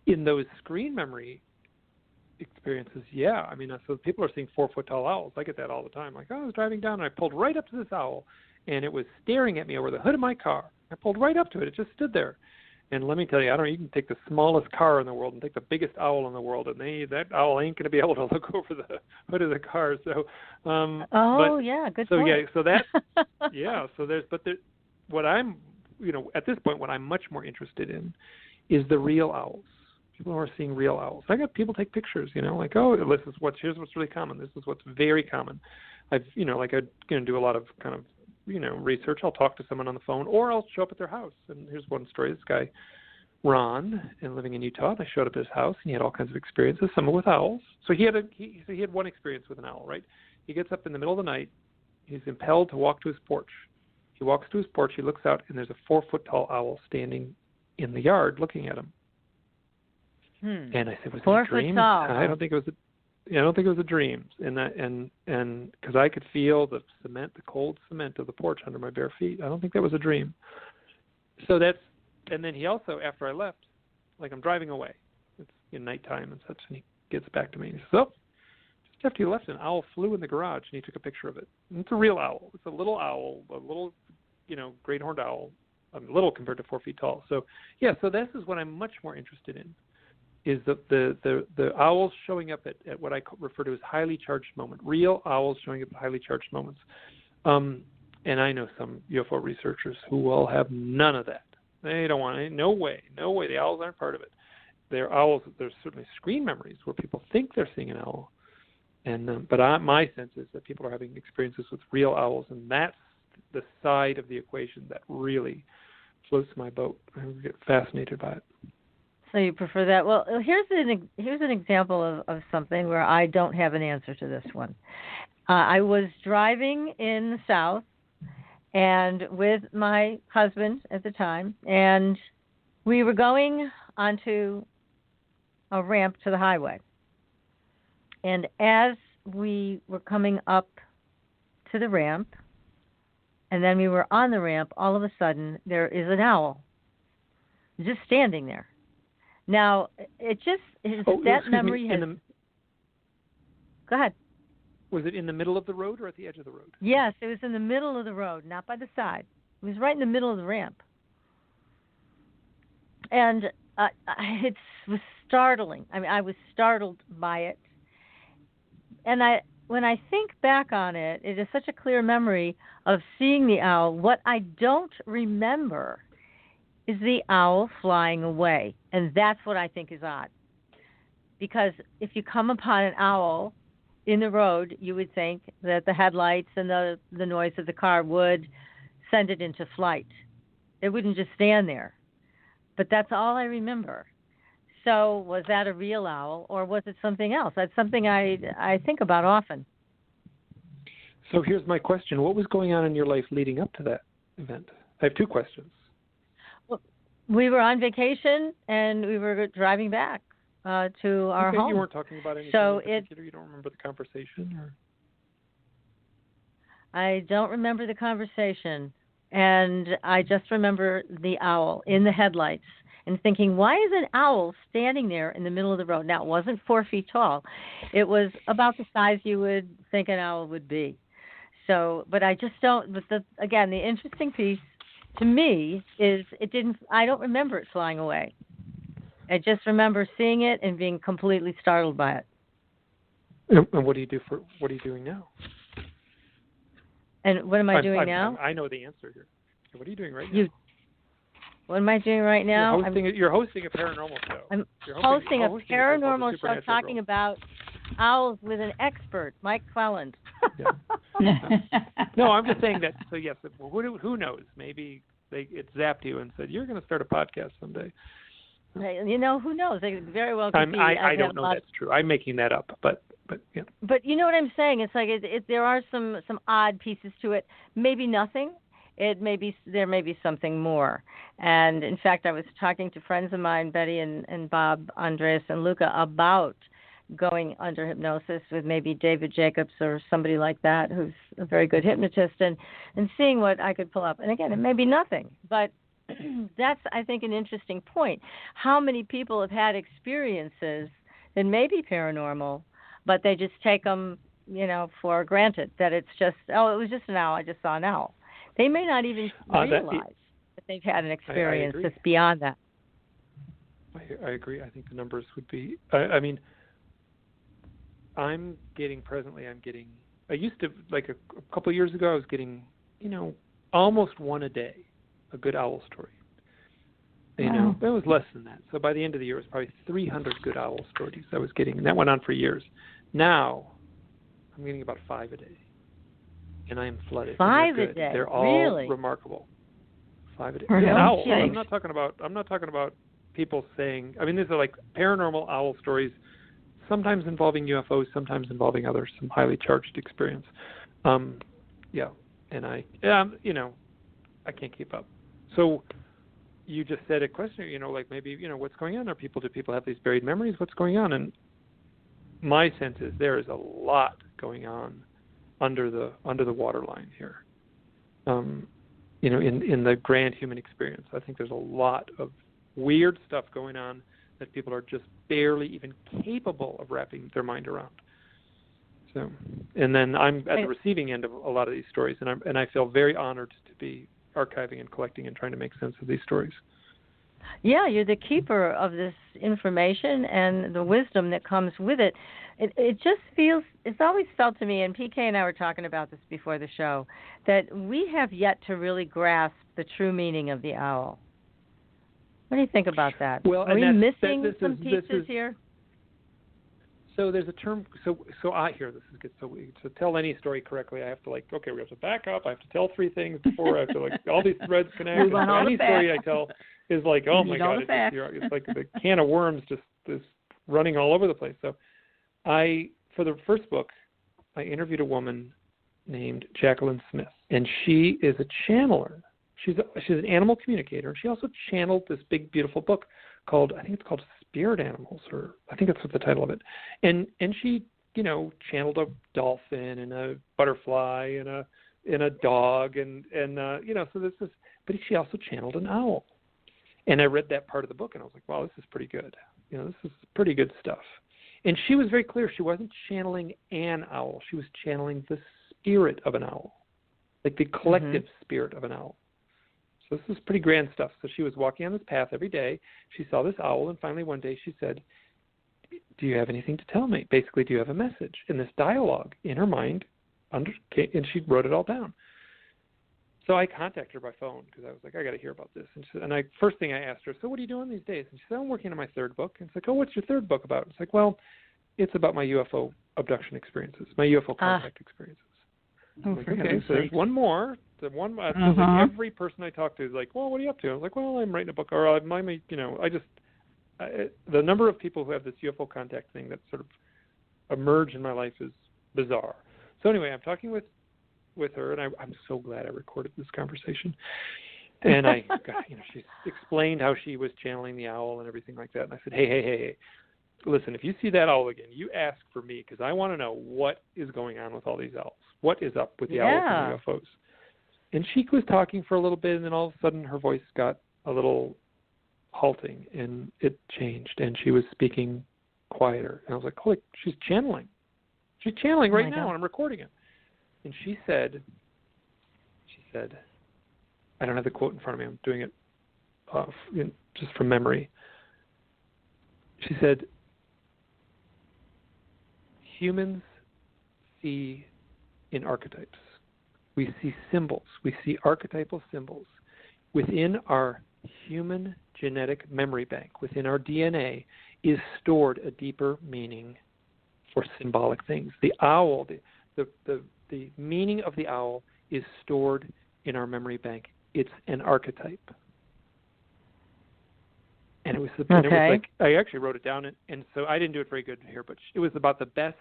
In those screen memory experiences, yeah. I mean, so people are seeing 4-foot-tall owls. I get that all the time. Like, I was driving down and I pulled right up to this owl, and it was staring at me over the hood of my car. I pulled right up to it. It just stood there. And let me tell you, you can take the smallest car in the world and take the biggest owl in the world, and that owl ain't going to be able to look over the hood of the car. So, good so point. yeah, so that, yeah. So what I'm at this point, what I'm much more interested in is the real owls. People who are seeing real owls. I got people take pictures, like, here's what's really common. This is what's very common. I'm going to do a lot of kind of, research. I'll talk to someone on the phone, or I'll show up at their house. And here's one story. This guy, Ron, and living in Utah, and I showed up at his house, and he had all kinds of experiences, some with owls. So he had one experience with an owl, right? He gets up in the middle of the night. He's impelled to walk to his porch. He walks to his porch. He looks out, and there's a 4-foot-tall owl standing in the yard looking at him. And I said, "Was it a dream?" I don't think it was a dream, and because I could feel the cold cement of the porch under my bare feet. I don't think that was a dream. So and then he also, after I left, like I'm driving away, it's nighttime and such, and he gets back to me and he says, "Oh, just after you left, an owl flew in the garage," and he took a picture of it. And it's a real owl. It's a little owl, a little, great horned owl, a little compared to 4 feet tall. So so this is what I'm much more interested in. Is the owls showing up at what I refer to as highly charged moment, real owls showing up at highly charged moments. And I know some UFO researchers who will have none of that. They don't want it. No way. The owls aren't part of it. They're owls. There's certainly screen memories where people think they're seeing an owl. But my sense is that people are having experiences with real owls, and that's the side of the equation that really floats my boat. I get fascinated by it. So you prefer that? Well, here's an example of something where I don't have an answer to this one. I was driving in the South, and with my husband at the time, and we were going onto a ramp to the highway. And as we were coming up to the ramp, and then we were on the ramp, all of a sudden there is an owl just standing there. Now, memory has... Go ahead. Was it in the middle of the road or at the edge of the road? Yes, it was in the middle of the road, not by the side. It was right in the middle of the ramp. And it was startling. I mean, I was startled by it. And when I think back on it, it is such a clear memory of seeing the owl. What I don't remember is the owl flying away. And that's what I think is odd. Because if you come upon an owl in the road, you would think that the headlights and the noise of the car would send it into flight. It wouldn't just stand there. But that's all I remember. So was that a real owl, or was it something else? That's something I think about often. So here's my question. What was going on in your life leading up to that event? I have two questions. Well, we were on vacation, and we were driving back to our home. You weren't talking about anything in particular? You don't remember the conversation? Or? I don't remember the conversation, and I just remember the owl in the headlights and thinking, why is an owl standing there in the middle of the road? Now, it wasn't 4 feet tall. It was about the size you would think an owl would be. So, but I just don't, again, the interesting piece to me is I don't remember it flying away. I just remember seeing it and being completely startled by it. And what are you doing now? And what am I doing now? I know the answer here. What are you doing right now? What am I doing right now? You're hosting a paranormal show. I'm hosting a paranormal show talking about owls with an expert, Mike Clelland. No, I'm just saying that. So yes, who knows? Maybe it zapped you and said you're going to start a podcast someday. You know, who knows? They very well could be. I don't know that's true. I'm making that up, but yeah. But you know what I'm saying? It's like there are some odd pieces to it. Maybe nothing. There may be something more. And in fact, I was talking to friends of mine, Betty and Bob, Andreas and Luca, about going under hypnosis with maybe David Jacobs or somebody like that who's a very good hypnotist and seeing what I could pull up. And again, it may be nothing, but that's, I think, an interesting point. How many people have had experiences that may be paranormal, but they just take them, for granted that it's just, it was just an owl. I just saw an owl. They may not even realize that they've had an experience that's beyond that. I agree. I think the numbers would be, I used to, like a couple of years ago, I was getting, almost one a day. a good owl story. You know, it was less than that. So by the end of the year, it was probably 300 good owl stories I was getting. And that went on for years. Now, I'm getting about 5 a day. And I am flooded. 5 a day? They're all really? remarkable. 5 a day. Really? Yeah, owls. Yikes. I'm not talking about people saying, I mean, these are like paranormal owl stories, sometimes involving UFOs, sometimes involving others, some highly charged experience. Yeah. And you know, I can't keep up. So you just said a question, you know, like maybe, you know, what's going on? Do people have these buried memories? What's going on? And my sense is there is a lot going on under the waterline here. You know, in the grand human experience, I think there's a lot of weird stuff going on that people are just barely even capable of wrapping their mind around. So, and then I'm at the receiving end of a lot of these stories, and I feel very honored to be archiving and collecting and trying to make sense of these stories. Yeah, you're the keeper of this information and the wisdom that comes with it. It just feels, it's always felt to me, and PK and I were talking about this before the show, that we have yet to really grasp the true meaning of the owl. What do you think about that? Well, are we missing some pieces here? So there's a term. So I hear this is good. So to tell any story correctly, I have to we have to back up. I have to tell 3 things before I have to all these threads connect. So any story I tell is like, oh my God, it's like the can of worms just is running all over the place. So for the first book, I interviewed a woman named Jacqueline Smith, and she is a channeler. She's an animal communicator. She also channeled this big, beautiful book called, I think it's called Spirit Animals, or I think that's what the title of it. And she, you know, channeled a dolphin and a butterfly and a dog and you know, so this is, but she also channeled an owl. And I read that part of the book and I was like, wow, this is pretty good. You know, this is pretty good stuff. And she was very clear. She wasn't channeling an owl. She was channeling the spirit of an owl, like the collective spirit of an owl. So this is pretty grand stuff. So she was walking on this path every day. She saw this owl, and finally one day she said, do you have anything to tell me? Basically, do you have a message? And this dialogue in her mind, and she wrote it all down. So I contacted her by phone because I was like, I got to hear about this. And first thing I asked her, so what are you doing these days? And she said, I'm working on my 3rd book. And it's like, oh, what's your 3rd book about? It's like, well, it's about my UFO abduction experiences, my UFO contact experiences. Like, okay, so there's one more. The one like every person I talk to is like, well, what are you up to? I was like, well, I'm writing a book, or I'm, you know, the number of people who have this UFO contact thing that sort of emerge in my life is bizarre. So anyway, I'm talking with her, and I'm so glad I recorded this conversation. And she explained how she was channeling the owl and everything like that. And I said, hey, listen, if you see that owl again, you ask for me because I want to know what is going on with all these owls. What is up with the owls and the UFOs? And she was talking for a little bit, and then all of a sudden her voice got a little halting, and it changed, and she was speaking quieter. And I was like, holy, she's channeling. She's channeling right now, and I'm recording it. And she said, I don't have the quote in front of me. I'm doing it just from memory. She said, humans see in archetypes. We see symbols. We see archetypal symbols. Within our human genetic memory bank, within our DNA, is stored a deeper meaning for symbolic things. The owl, the meaning of the owl is stored in our memory bank. It's an archetype. And it was like, I actually wrote it down, and so I didn't do it very good here, but it was about the best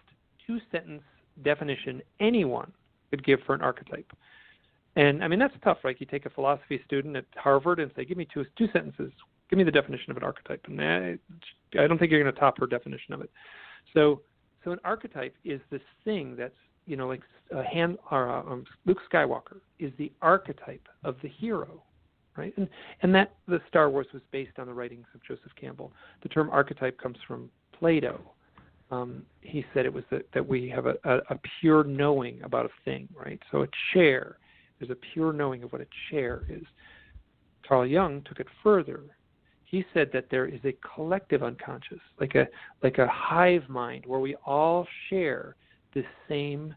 2-sentence definition anyone could give for an archetype. And I mean, that's tough, right? You take a philosophy student at Harvard and say, give me two sentences, give me the definition of an archetype. And I don't think you're going to top her definition of it. So an archetype is this thing that's, you know, like Luke Skywalker is the archetype of the hero, right? And that the Star Wars was based on the writings of Joseph Campbell. The term archetype comes from Plato. He said it was that we have a pure knowing about a thing, right? So a chair, there's a pure knowing of what a chair is. Carl Jung took it further. He said that there is a collective unconscious, like a hive mind where we all share the same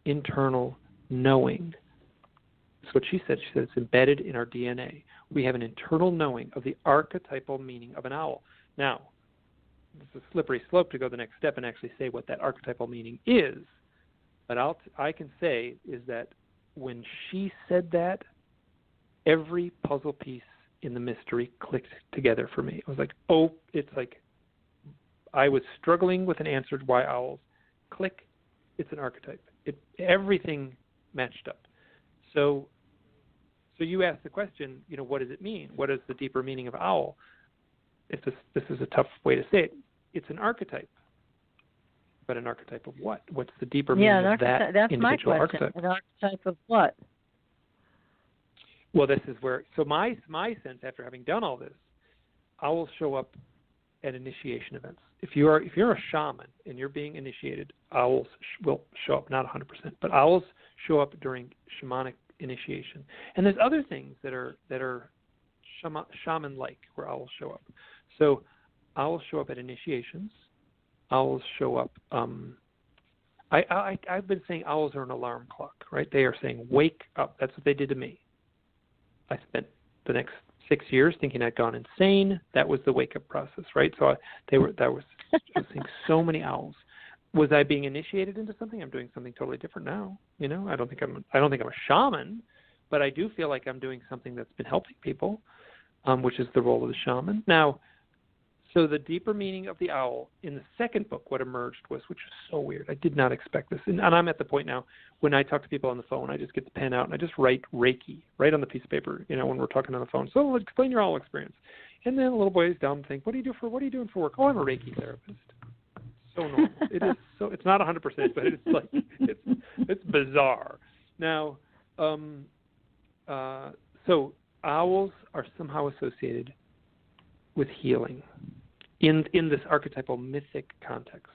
internal knowing. That's what she said. She said it's embedded in our DNA. We have an internal knowing of the archetypal meaning of an owl. Now, it's a slippery slope to go the next step and actually say what that archetypal meaning is. But I can say is that when she said that, every puzzle piece in the mystery clicked together for me. I was like, oh, it's like I was struggling with an answer to why owls. Click, it's an archetype. Everything matched up. So you asked the question, what does it mean? What is the deeper meaning of owl? This is a tough way to say it. It's an archetype. But an archetype of what? What's the deeper meaning of that that's individual my question. archetype? An archetype of what? Well, this is where. So my sense, after having done all this, owls show up at initiation events. If you're a shaman and you're being initiated, owls will show up. Not 100%, but owls show up during shamanic initiation. And there's other things that are shaman-like where owls show up. So owls show up at initiations. Owls show up. I've been saying owls are an alarm clock, right? They are saying, wake up. That's what they did to me. I spent the next 6 years thinking I'd gone insane. That was the wake-up process, right? So I was seeing so many owls. Was I being initiated into something? I'm doing something totally different now. I don't think I'm a shaman, but I do feel like I'm doing something that's been helping people, which is the role of the shaman. Now, so the deeper meaning of the owl in the second book, what emerged was, which was so weird. I did not expect this. And I'm at the point now when I talk to people on the phone, I just get the pen out and I just write Reiki right on the piece of paper, when we're talking on the phone. So explain your owl experience. And then a little boy is dumb think, what are you doing for work? Oh, I'm a Reiki therapist. So normal. It is so. It's not 100%, but it's like it's bizarre. Now, so owls are somehow associated with healing. In this archetypal mythic context,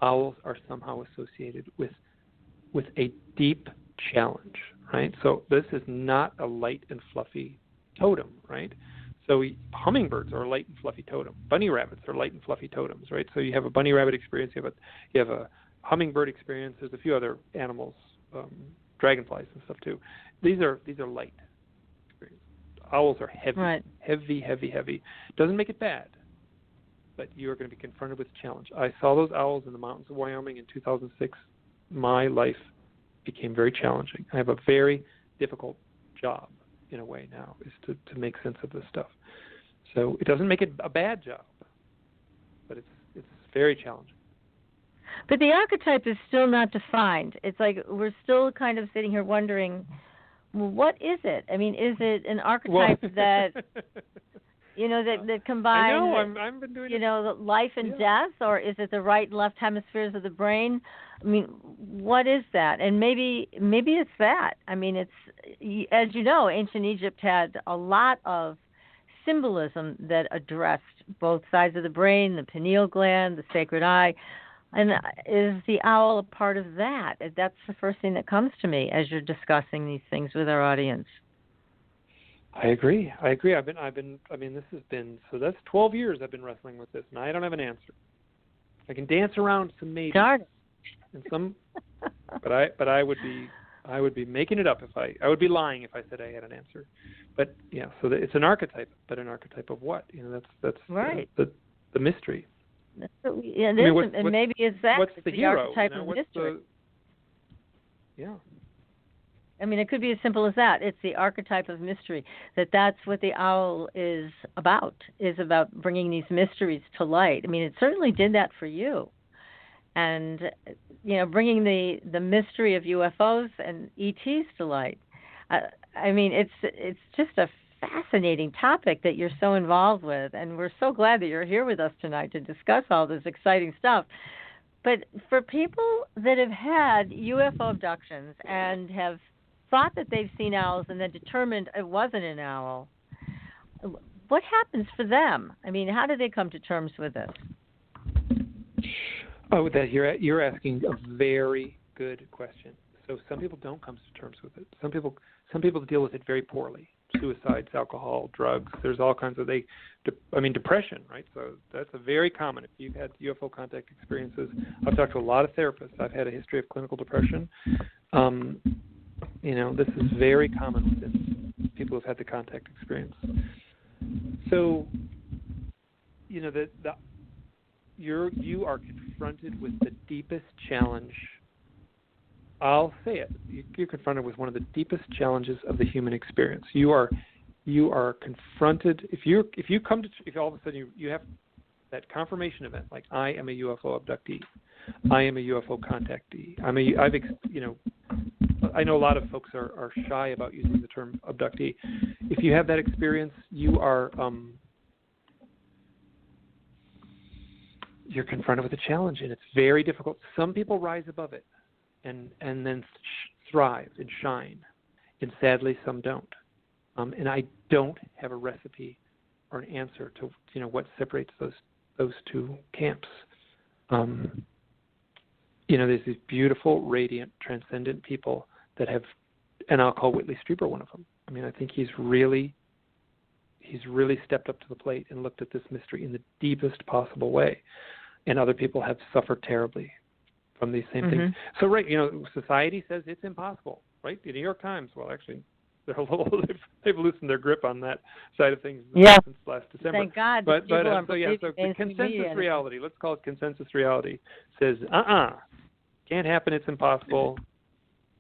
owls are somehow associated with a deep challenge, right? So this is not a light and fluffy totem, right? So hummingbirds are a light and fluffy totem. Bunny rabbits are light and fluffy totems, right? So you have a bunny rabbit experience, you have a hummingbird experience. There's a few other animals, dragonflies and stuff too. These are light experiences. Owls are heavy, right. heavy. Doesn't make it bad, but you are going to be confronted with a challenge. I saw those owls in the mountains of Wyoming in 2006. My life became very challenging. I have a very difficult job in a way now, is to make sense of this stuff. So it doesn't make it a bad job, but it's very challenging. But the archetype is still not defined. It's like we're still kind of sitting here wondering, well, what is it? I mean, is it an archetype that that combines I know, I've been doing life and death, or is it the right and left hemispheres of the brain? I mean, what is that? And maybe it's that. I mean, it's, as you know, ancient Egypt had a lot of symbolism that addressed both sides of the brain, the pineal gland, the sacred eye. And is the owl a part of that? That's the first thing that comes to me as you're discussing these things with our audience. I agree. This has been, so that's 12 years I've been wrestling with this, and I don't have an answer. I can dance around some maybe. Darn. And some, but I would be making it up I would be lying if I said I had an answer. But so it's an archetype, but an archetype of what? That's right. The mystery. That's what and maybe it's that. What's it's the hero? Archetype of mystery. Yeah. I mean, it could be as simple as that. It's the archetype of mystery. That's what the owl is about bringing these mysteries to light. I mean, it certainly did that for you. And, bringing the mystery of UFOs and ETs to light. I mean, it's just a fascinating topic that you're so involved with, and we're so glad that you're here with us tonight to discuss all this exciting stuff. But for people that have had UFO abductions and have thought that they've seen owls and then determined it wasn't an owl, what happens for them? I mean, how do they come to terms with this? Oh, that you're asking a very good question. So some people don't come to terms with it. Some people deal with it very poorly. Suicides, alcohol, drugs. There's all kinds of depression, right? So that's a very common. If you've had UFO contact experiences, I've talked to a lot of therapists. I've had a history of clinical depression. This is very common within people who've had the contact experience. So, you are confronted with the deepest challenge. I'll say it. You're confronted with one of the deepest challenges of the human experience. You are confronted. If all of a sudden you have that confirmation event, like I am a UFO abductee, I am a UFO contactee. I know a lot of folks are shy about using the term abductee. If you have that experience, you're confronted with a challenge, and it's very difficult. Some people rise above it and then thrive and shine, and sadly some don't. And I don't have a recipe or an answer to what separates those two camps. There's these beautiful, radiant, transcendent people that have, and I'll call Whitley Strieber one of them. I mean, I think he's really stepped up to the plate and looked at this mystery in the deepest possible way. And other people have suffered terribly from these same things. So, right, society says it's impossible, right? The New York Times, well, actually, they've loosened their grip on that side of things since last December. Thank God. But the consensus reality, let's call it consensus reality, says, can't happen, it's impossible,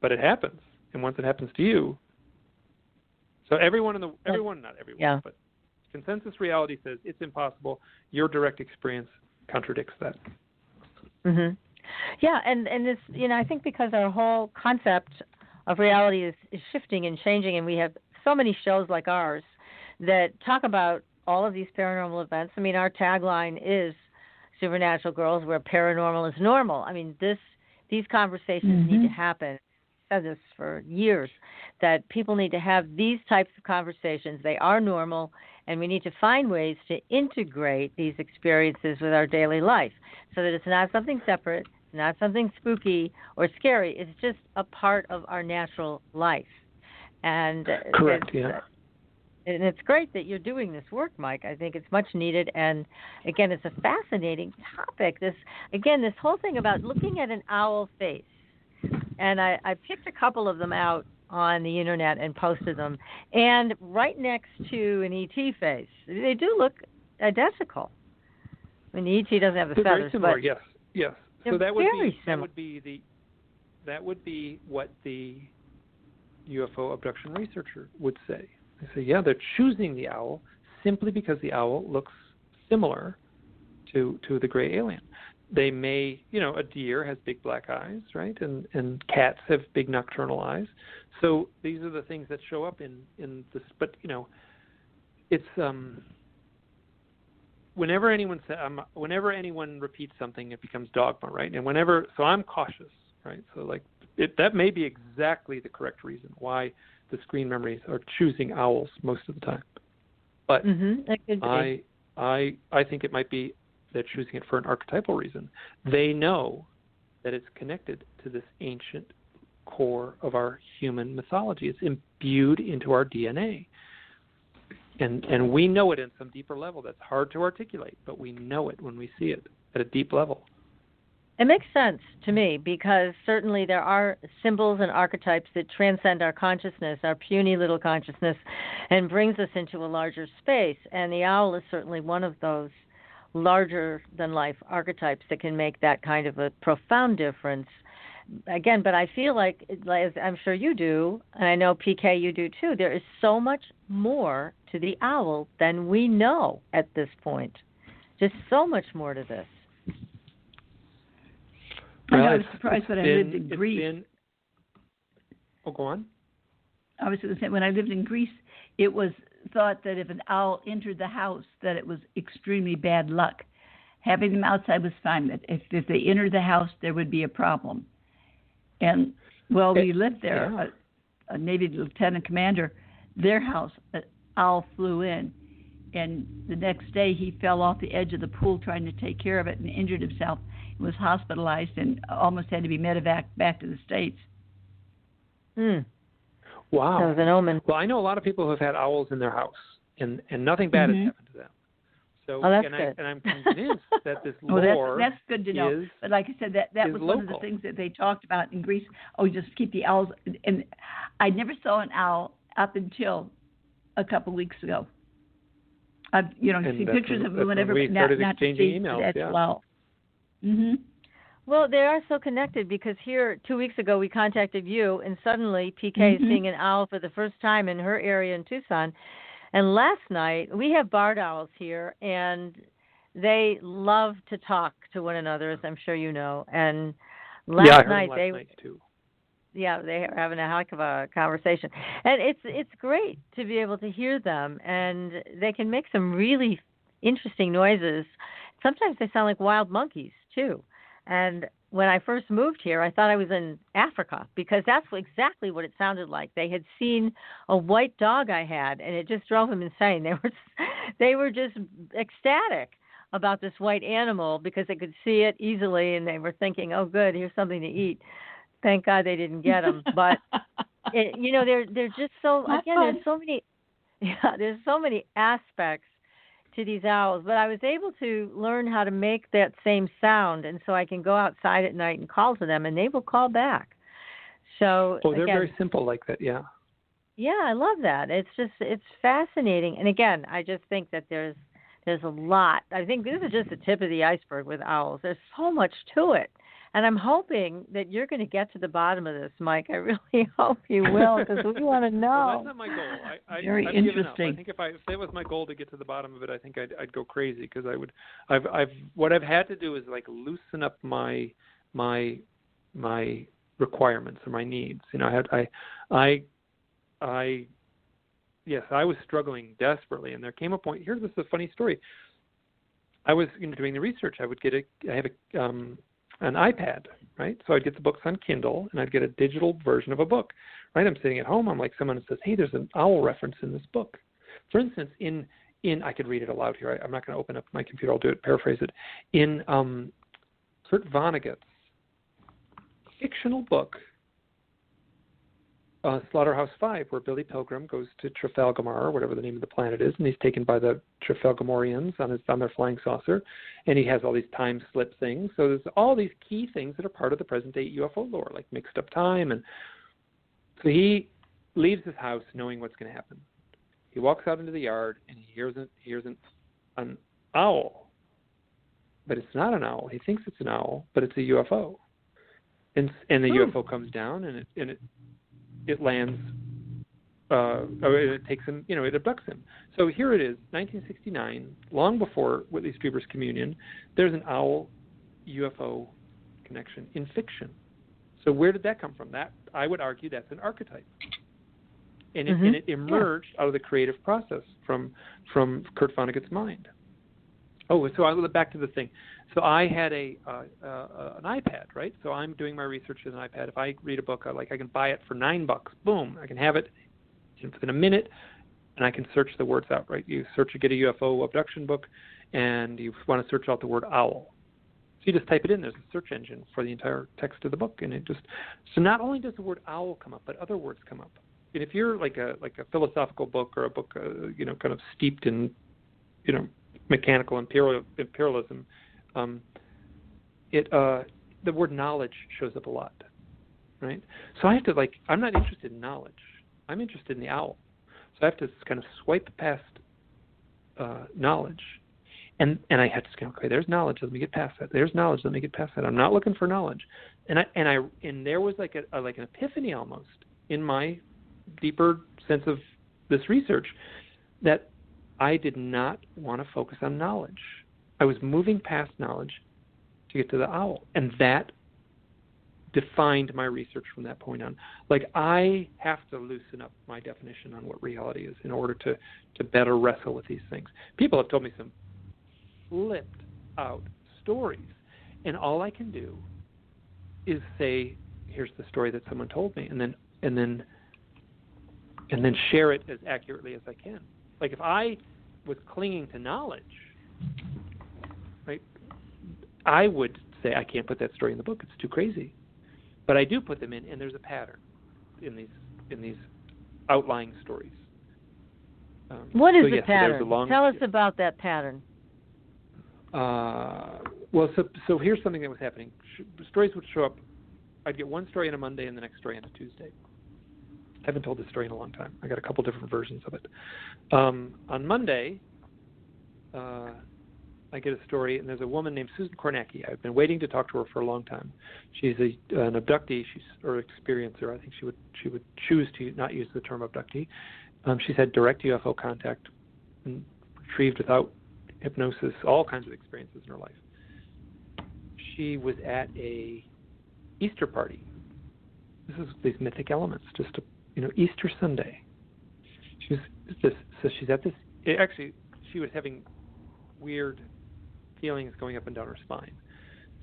but it happens. And once it happens to you, so not everyone, but consensus reality says it's impossible. Your direct experience contradicts that. Yeah, and this, I think because our whole concept of reality is shifting and changing, and we have so many shows like ours that talk about all of these paranormal events. I mean, our tagline is Supernatural Girls, where paranormal is normal. I mean, these conversations need to happen. I've said this for years, that people need to have these types of conversations. They are normal, and we need to find ways to integrate these experiences with our daily life so that it's not something separate, not something spooky or scary. It's just a part of our natural life. And correct, yeah. And it's great that you're doing this work, Mike. I think it's much needed. And again, it's a fascinating topic. This whole thing about looking at an owl face. And I picked a couple of them out on the internet and posted them. And right next to an ET face, they do look identical. I mean, the ET doesn't have the feathers, very similar, but yes. So that would be what the UFO abduction researcher would say. They say, yeah, they're choosing the owl simply because the owl looks similar to the gray alien. They may, a deer has big black eyes, right? And cats have big nocturnal eyes. So these are the things that show up in this. But, it's whenever anyone repeats something, it becomes dogma, right? And so I'm cautious, right? So that may be exactly the correct reason why the screen memories are choosing owls most of the time. But I think it might be they're choosing it for an archetypal reason. They know that it's connected to this ancient core of our human mythology. It's imbued into our DNA. And we know it in some deeper level that's hard to articulate, but we know it when we see it at a deep level. It makes sense to me because certainly there are symbols and archetypes that transcend our consciousness, our puny little consciousness, and brings us into a larger space. And the owl is certainly one of those larger-than-life archetypes that can make that kind of a profound difference. Again, but I feel like, as I'm sure you do, and I know, PK, you do too, there is so much more to the owl than we know at this point. Just so much more to this. I was surprised when I lived in Greece. Go on. I was going to say, when I lived in Greece, it was thought that if an owl entered the house, that it was extremely bad luck. Having them outside was fine, but if they entered the house, there would be a problem. And while we lived there, a Navy lieutenant commander, their house, an owl flew in, and the next day he fell off the edge of the pool trying to take care of it and injured himself. He was hospitalized and almost had to be medevaced back to the States. Wow. That was an omen. Well, I know a lot of people who have had owls in their house, and nothing bad has happened to them. So, that's and good. I'm convinced that this lore that's good to know. But like I said, that was local. one of the things that they talked about in Greece. Oh, just keep the owls. And I never saw an owl up until a couple weeks ago. I've seen pictures of them whenever, we but started not to see exchanging emails. the actual owl. Well, they are so connected because here 2 weeks ago we contacted you, and suddenly PK is seeing an owl for the first time in her area in Tucson. And last night we have barred owls here, and they love to talk to one another, as I'm sure you know. And last night too. Yeah, they are having a heck of a conversation, and it's great to be able to hear them, and they can make some really interesting noises. Sometimes they sound like wild monkeys too. And when I first moved here, I thought I was in Africa because that's exactly what it sounded like. They had seen a white dog I had, and it just drove them insane. They were just ecstatic about this white animal because they could see it easily, and they were thinking, "Oh, good, here's something to eat." Thank God they didn't get them, but they're just so there's so many aspects to these owls. But I was able to learn how to make that same sound, and so I can go outside at night and call to them, and they will call back. So they're very simple like that, yeah. Yeah, I love that. It's fascinating, and again, I just think that there's a lot. I think this is just the tip of the iceberg with owls. There's so much to it. And I'm hoping that you're going to get to the bottom of this, Mike. I really hope you will, because we want to know. Well, that's not my goal. Very I've interesting. I think if that was my goal to get to the bottom of it, I think I'd go crazy because what I've had to do is like loosen up my requirements or my needs. I was struggling desperately, and there came a point. This is a funny story. I was doing the research. I have an iPad, right? So I'd get the books on Kindle, and I'd get a digital version of a book, right? I'm sitting at home. I'm like someone says, "Hey, there's an owl reference in this book." For instance, in I could read it aloud here. I'm not going to open up my computer. I'll do it. Paraphrase it. In Kurt Vonnegut's fictional book, Slaughterhouse-Five, where Billy Pilgrim goes to Trafalgar, or whatever the name of the planet is, and he's taken by the Trafalgamorians on their flying saucer, and he has all these time slip things. So there's all these key things that are part of the present-day UFO lore, like mixed up time. And so he leaves his house knowing what's going to happen. He walks out into the yard, and he hears an owl. But it's not an owl. He thinks it's an owl, but it's a UFO. And the UFO comes down, and it lands, it takes him, it abducts him. So here it is, 1969, long before Whitley Strieber's Communion, there's an owl-UFO connection in fiction. So where did that come from? That, I would argue, that's an archetype. And it emerged out of the creative process from Kurt Vonnegut's mind. Oh, so I'll get back to the thing. So I had an iPad, right? So I'm doing my research with an iPad. If I read a book, I can buy it for $9. Boom, I can have it within a minute, and I can search the words out, right? You get a UFO abduction book, and you want to search out the word owl. So you just type it in. There's a search engine for the entire text of the book, and so not only does the word owl come up, but other words come up. And if you're like a philosophical book or a book, kind of steeped in, mechanical imperialism, the word knowledge shows up a lot, right? So I have to I'm not interested in knowledge. I'm interested in the owl. So I have to kind of swipe past knowledge, and I have to go, okay, there's knowledge. Let me get past that. There's knowledge. Let me get past that. I'm not looking for knowledge, and there was like an epiphany almost in my deeper sense of this research that I did not want to focus on knowledge. I was moving past knowledge to get to the owl, and that defined my research from that point on. I have to loosen up my definition on what reality is in order to better wrestle with these things. People have told me some flipped out stories, and all I can do is say, here's the story that someone told me, and then share it as accurately as I can. If I was clinging to knowledge, right, I would say I can't put that story in the book. It's too crazy. But I do put them in, and there's a pattern in these outlying stories. What is the pattern? Tell us about that pattern. So here's something that was happening. Stories would show up. I'd get one story on a Monday and the next story on a Tuesday. I haven't told this story in a long time. I got a couple different versions of it. On Monday, I get a story, and there's a woman named Susan Kornacki. I've been waiting to talk to her for a long time. She's an abductee, or experiencer. I think she would choose to not use the term abductee. She's had direct UFO contact and retrieved without hypnosis, all kinds of experiences in her life. She was at a Easter party. This is these mythic elements, just Easter Sunday. She's at this. Actually, she was having weird feelings going up and down her spine.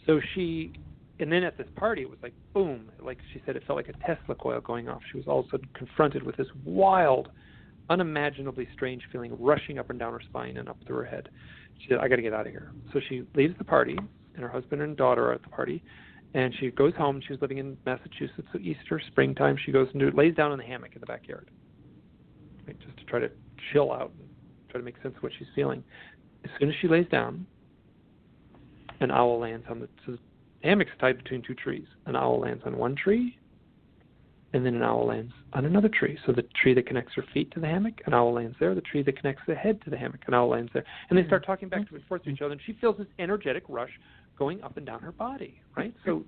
And then at this party, it was like boom, like she said, it felt like a Tesla coil going off. She was all of a sudden confronted with this wild, unimaginably strange feeling rushing up and down her spine and up through her head. She said, I got to get out of here. So she leaves the party, and her husband and daughter are at the party, and she goes home. She was living in Massachusetts, so Easter, springtime. She goes and lays down in the hammock in the backyard, right, just to try to chill out and try to make sense of what she's feeling. As soon as she lays down, an owl lands on the hammock's tied between two trees. An owl lands on one tree, and then an owl lands on another tree. So the tree that connects her feet to the hammock, an owl lands there. The tree that connects the head to the hammock, an owl lands there. And they start talking back and forth to each other, and she feels this energetic rush going up and down her body, right? So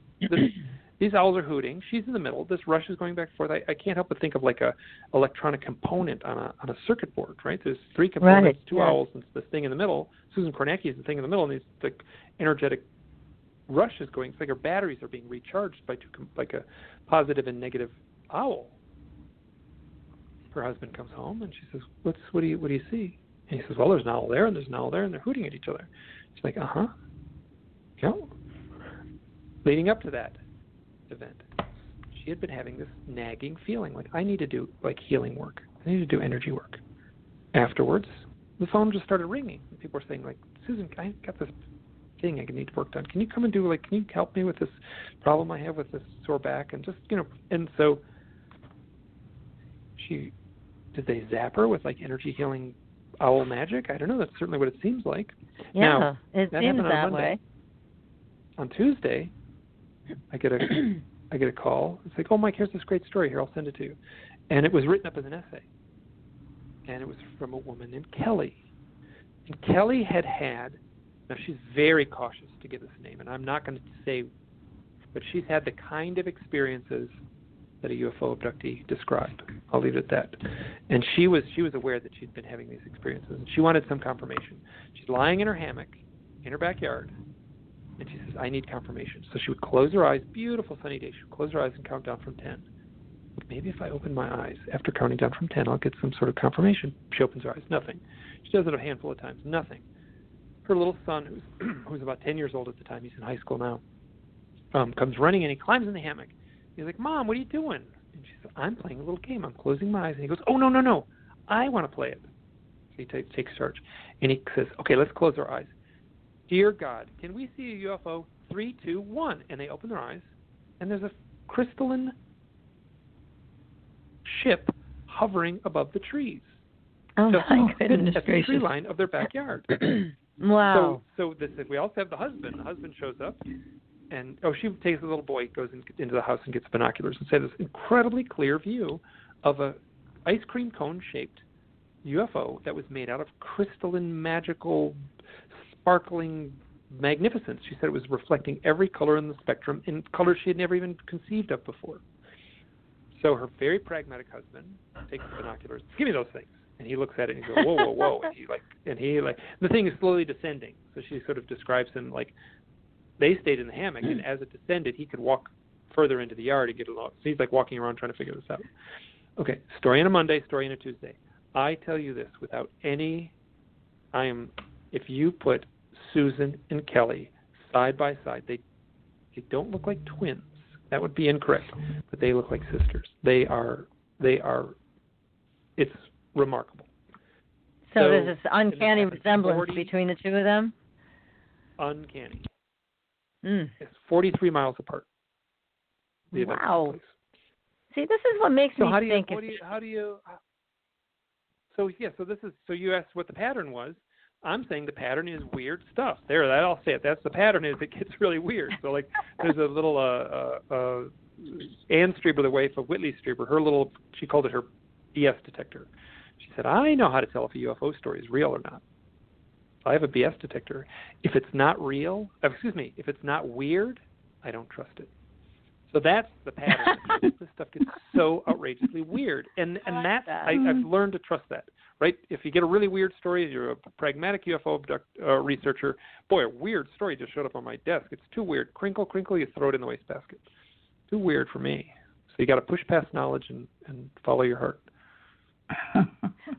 these owls are hooting. She's in the middle. This rush is going back and forth. I can't help but think of like a electronic component on a circuit board, right? There's three components, two owls, and this thing in the middle. Susan Kornacki is the thing in the middle, and the energetic rush is going. It's like her batteries are being recharged by like a positive and negative owl. Her husband comes home, and she says, "What do you see?" And he says, "Well, there's an owl there, and there's an owl there, and they're hooting at each other." She's like, "Uh-huh." Yeah. Leading up to that event, she had been having this nagging feeling like, I need to do like healing work. I need to do energy work. Afterwards, the phone just started ringing. And people were saying like, Susan, I got this thing I need work done. Can you come and can you help me with this problem I have with this sore back? And just, and so did they zap her with like energy healing owl magic? I don't know. That's certainly what it seems like. Yeah, now, it seems that way. On Tuesday, I get a call. It's like, oh, Mike, here's this great story. Here, I'll send it to you. And it was written up as an essay. And it was from a woman named Kelly. And Kelly had, now she's very cautious to give this name, and I'm not going to say, but she's had the kind of experiences that a UFO abductee described. I'll leave it at that. And she was aware that she'd been having these experiences, and she wanted some confirmation. She's lying in her hammock in her backyard, and she says, I need confirmation. So she would close her eyes, beautiful sunny day. She would close her eyes and count down from 10. Maybe if I open my eyes, after counting down from 10, I'll get some sort of confirmation. She opens her eyes, nothing. She does it a handful of times, nothing. Her little son, who's about 10 years old at the time, he's in high school now, comes running and he climbs in the hammock. He's like, Mom, what are you doing? And she says, I'm playing a little game. I'm closing my eyes. And he goes, oh, no. I want to play it. So he takes charge. And he says, okay, let's close our eyes. Dear God, can we see a UFO? 3, 2, 1. And they open their eyes, and there's a crystalline ship hovering above the trees. Oh, my goodness at the tree line of their backyard. Wow. So we also have the husband. The husband shows up, and she takes the little boy, goes into the house and gets binoculars and says this incredibly clear view of a ice cream cone-shaped UFO that was made out of crystalline, magical, sparkling magnificence. She said it was reflecting every color in the spectrum in colors she had never even conceived of before. So her very pragmatic husband takes the binoculars, give me those things. And he looks at it and he goes, whoa. And he the thing is slowly descending. So she sort of describes him like they stayed in the hammock, and as it descended, he could walk further into the yard and get along. So he's like walking around trying to figure this out. Okay, story on a Monday, story on a Tuesday. I tell you this without any, if you put Susan and Kelly side by side, they don't look like twins. That would be incorrect, but they look like sisters. They are, it's remarkable. So there's this uncanny resemblance between the two of them? Uncanny. Mm. It's 43 miles apart. Wow. See, this is what makes me think. So you asked what the pattern was. I'm saying the pattern is weird stuff. There, I'll say it. That's the pattern. Is it gets really weird. So like, there's a little Ann Strieber, the wife of Whitley Strieber. She called it her BS detector. She said, I know how to tell if a UFO story is real or not. I have a BS detector. If it's not if it's not weird, I don't trust it. So that's the pattern. This stuff gets so outrageously weird, and that's I've learned to trust that. Right? If you get a really weird story, you're a pragmatic UFO researcher. Boy, a weird story just showed up on my desk. It's too weird. Crinkle, crinkle, you throw it in the wastebasket. Too weird for me. So you got to push past knowledge and follow your heart.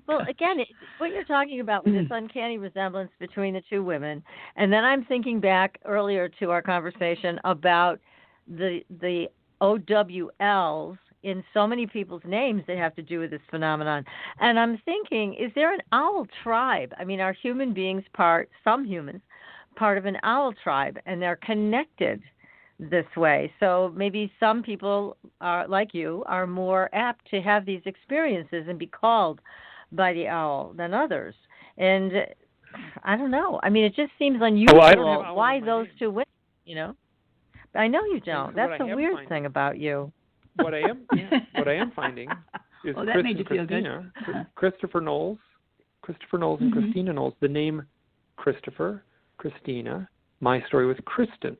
Well, again, what you're talking about with this uncanny resemblance between the two women, and then I'm thinking back earlier to our conversation about the OWLs in so many people's names that have to do with this phenomenon. And I'm thinking, is there an owl tribe? I mean, are human beings some humans, part of an owl tribe, and they're connected this way? So maybe some people are, like you, are more apt to have these experiences and be called by the owl than others. And I don't know. I mean, it just seems unusual. Well, I don't have why those two women, I know you don't. That's a weird thing about you. What I am finding is Chris and Christina, Christopher Knowles and Christina Knowles. The name Christopher, Christina. My story with Kristen.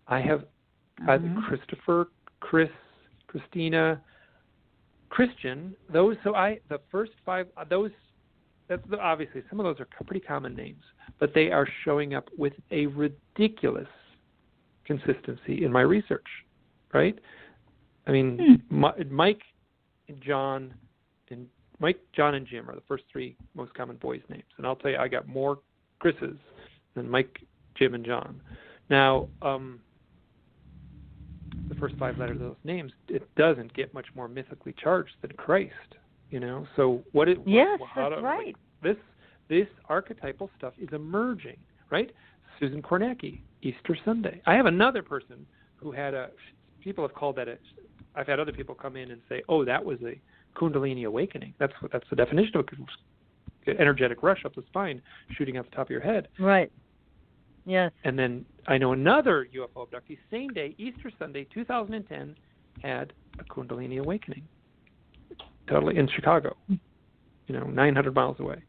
I have Christopher, Chris, Christina, Christian. Those. So the first 5. Those. That's obviously some of those are pretty common names, but they are showing up with a ridiculous consistency in my research. Right. I mean, Mike, John, and Jim are the first 3 most common boys' names. And I'll tell you, I got more Chris's than Mike, Jim, and John. Now, the first 5 letters of those names, it doesn't get much more mythically charged than Christ, So right. This archetypal stuff is emerging, right? Susan Kornacki, Easter Sunday. I have another person who had people have called that I've had other people come in and say, oh, that was a Kundalini awakening. That's the definition of an energetic rush up the spine, shooting out the top of your head. Right. Yes. And then I know another UFO abductee, same day, Easter Sunday, 2010, had a Kundalini awakening. Totally in Chicago, 900 miles away.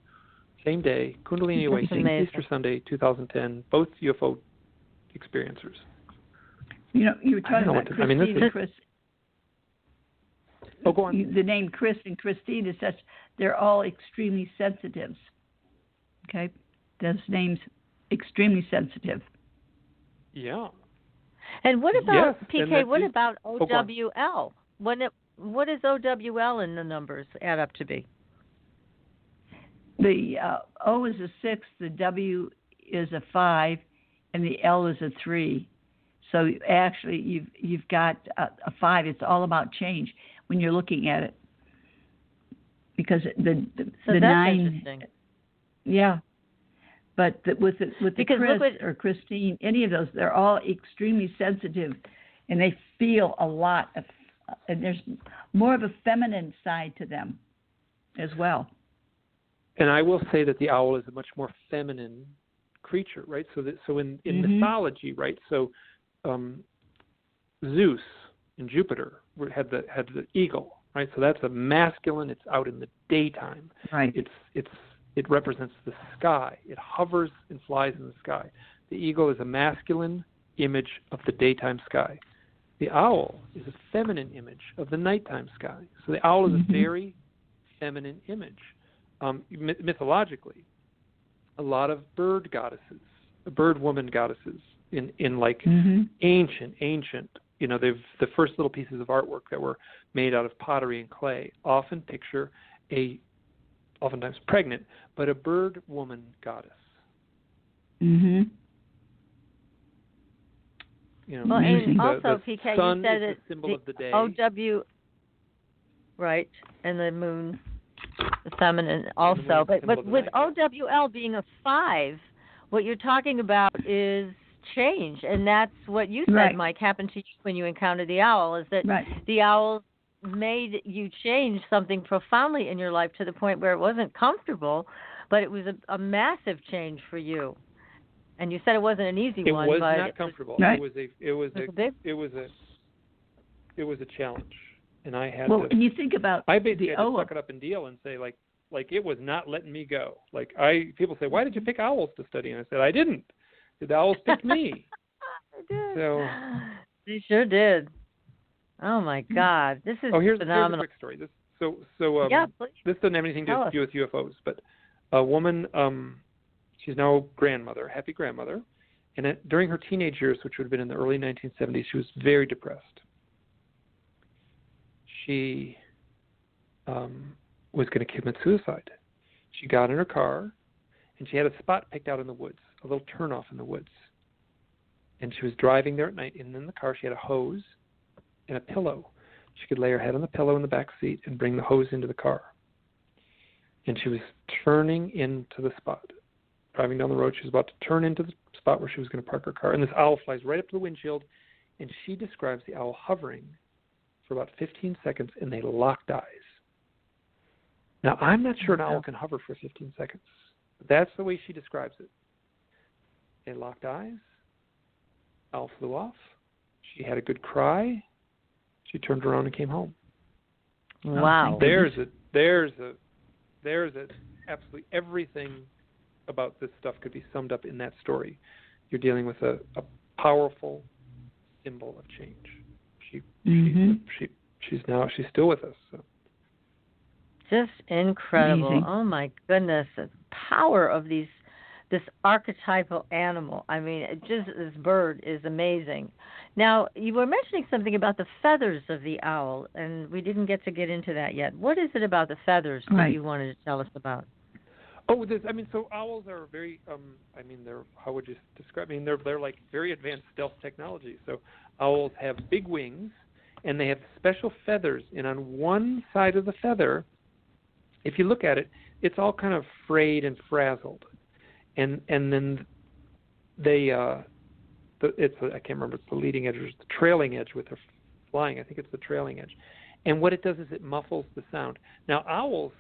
Same day, Kundalini awakening, Easter Sunday, 2010, both UFO experiencers. You were talking about Christine and Chris. Oh, go on. The name Chris and Christine is such, they're all extremely sensitive. Okay? Those names, extremely sensitive. Yeah. And what about, PK, what about OWL? What does OWL in the numbers add up to be? The O is a 6, the W is a 5, and the L is a 3. So actually, you've got a 5. It's all about change when you're looking at it, because the that's 9. Interesting. Yeah, but with the Chris or Christine, any of those, they're all extremely sensitive, and they feel a lot of, and there's more of a feminine side to them as well. And I will say that the owl is a much more feminine creature, right? So in mythology, right? So Zeus and Jupiter had the eagle, right? So that's a masculine. It's out in the daytime. Right. It represents the sky. It hovers and flies in the sky. The eagle is a masculine image of the daytime sky. The owl is a feminine image of the nighttime sky. So the owl is a very feminine image. Mythologically, a lot of bird woman goddesses in like ancient, they've the first little pieces of artwork that were made out of pottery and clay often picture oftentimes pregnant, but a bird woman goddess. Well, and also, the PK, sun you said is the symbol of the day. OW, right, and the moon, the feminine also. But with OWL being a 5, what you're talking about is change, and that's what you said, Mike, happened to you when you encountered the owl, is that the owl made you change something profoundly in your life to the point where it wasn't comfortable, but it was a massive change for you. And you said it wasn't an easy one. It was but not comfortable. Right. It was a challenge, and I had and you think about I basically had to suck it up and deal and say like it was not letting me go. People say, why did you pick owls to study? And I said, I didn't. The owls picked me. I did. So they sure did. Oh my God, this is here's phenomenal. a quick story. This doesn't have anything to do with UFOs, but a woman, she's now a grandmother, happy grandmother, and during her teenage years, which would have been in the early 1970s, she was very depressed. She was going to commit suicide. She got in her car, and she had a spot picked out in the woods, a little turnoff in the woods. And she was driving there at night, and in the car she had a hose and a pillow. She could lay her head on the pillow in the back seat and bring the hose into the car. And she was turning into the spot. Driving down the road, she was about to turn into the spot where she was going to park her car. And this owl flies right up to the windshield, and she describes the owl hovering for about 15 seconds, and they locked eyes. Now, I'm not sure an owl can hover for 15 seconds, but that's the way she describes it. They locked eyes. Owl flew off. She had a good cry. She turned around and came home. Wow. There's absolutely everything about this stuff could be summed up in that story. You're dealing with a powerful symbol of change. She's still with us. So. Just incredible. Amazing. Oh my goodness, the power of this archetypal animal. I mean, this bird is amazing. Now, you were mentioning something about the feathers of the owl, and we didn't get into that yet. What is it about the feathers that you wanted to tell us about? Oh, so owls are very, how would you describe? They're like very advanced stealth technology. So owls have big wings, and they have special feathers. And on one side of the feather, if you look at it, it's all kind of frayed and frazzled. And then they, I can't remember, it's the leading edge or the trailing edge with their flying. I think it's the trailing edge. And what it does is it muffles the sound. Now, owls,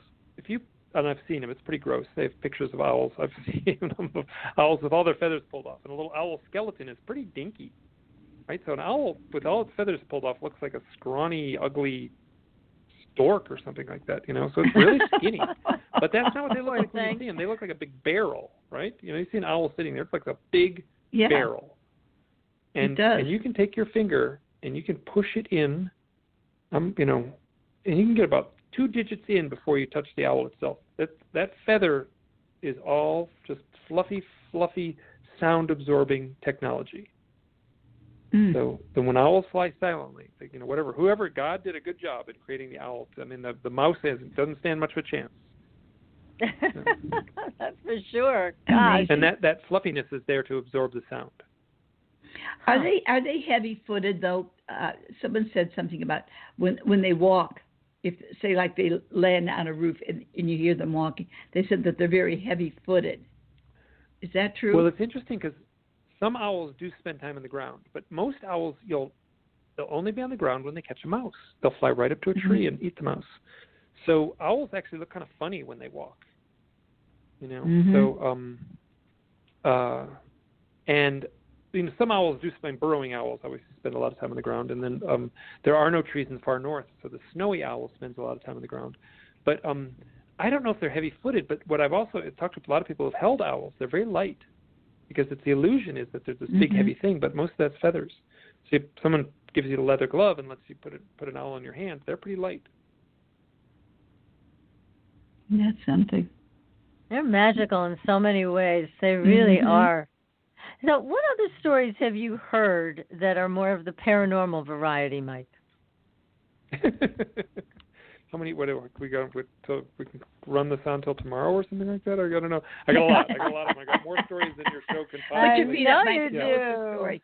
and I've seen them, it's pretty gross. They have pictures of owls. I've seen them of owls with all their feathers pulled off. And a little owl skeleton is pretty dinky, right? So an owl with all its feathers pulled off looks like a scrawny, ugly stork or something like that, So it's really skinny. But that's not what they look like when you see them. They look like a big barrel, right? You see an owl sitting there, it's like a big barrel. And it does. And you can take your finger and you can push it in, and you can get about 2 digits in before you touch the owl itself. That feather is all just fluffy, sound-absorbing technology. So when owls fly silently, whoever, God did a good job at creating the owl. The mouse doesn't stand much of a chance. That's for sure. Gosh. And that fluffiness is there to absorb the sound. Are they heavy-footed though? Someone said something about when they walk. If say like they land on a roof and you hear them walking, they said that they're very heavy-footed. Is that true? Well, it's interesting because some owls do spend time on the ground, but most owls they'll only be on the ground when they catch a mouse. They'll fly right up to a tree and eat the mouse. So owls actually look kind of funny when they walk. So and some owls do spend, burrowing owls obviously spend a lot of time on the ground, and then there are no trees in the far north, so the snowy owl spends a lot of time on the ground. But I don't know if they're heavy-footed, but what I've also talked with a lot of people who've held owls, they're very light, because the illusion is that there's this big heavy thing, but most of that's feathers. So if someone gives you a leather glove and lets you put an owl in your hand, they're pretty light. That's something. They're magical in so many ways. They really are. So what other stories have you heard that are more of the paranormal variety, Mike? How many? What we got? Till we can run this on till tomorrow or something like that? I don't know. I got a lot. I got more stories than your show can possibly. I know you do.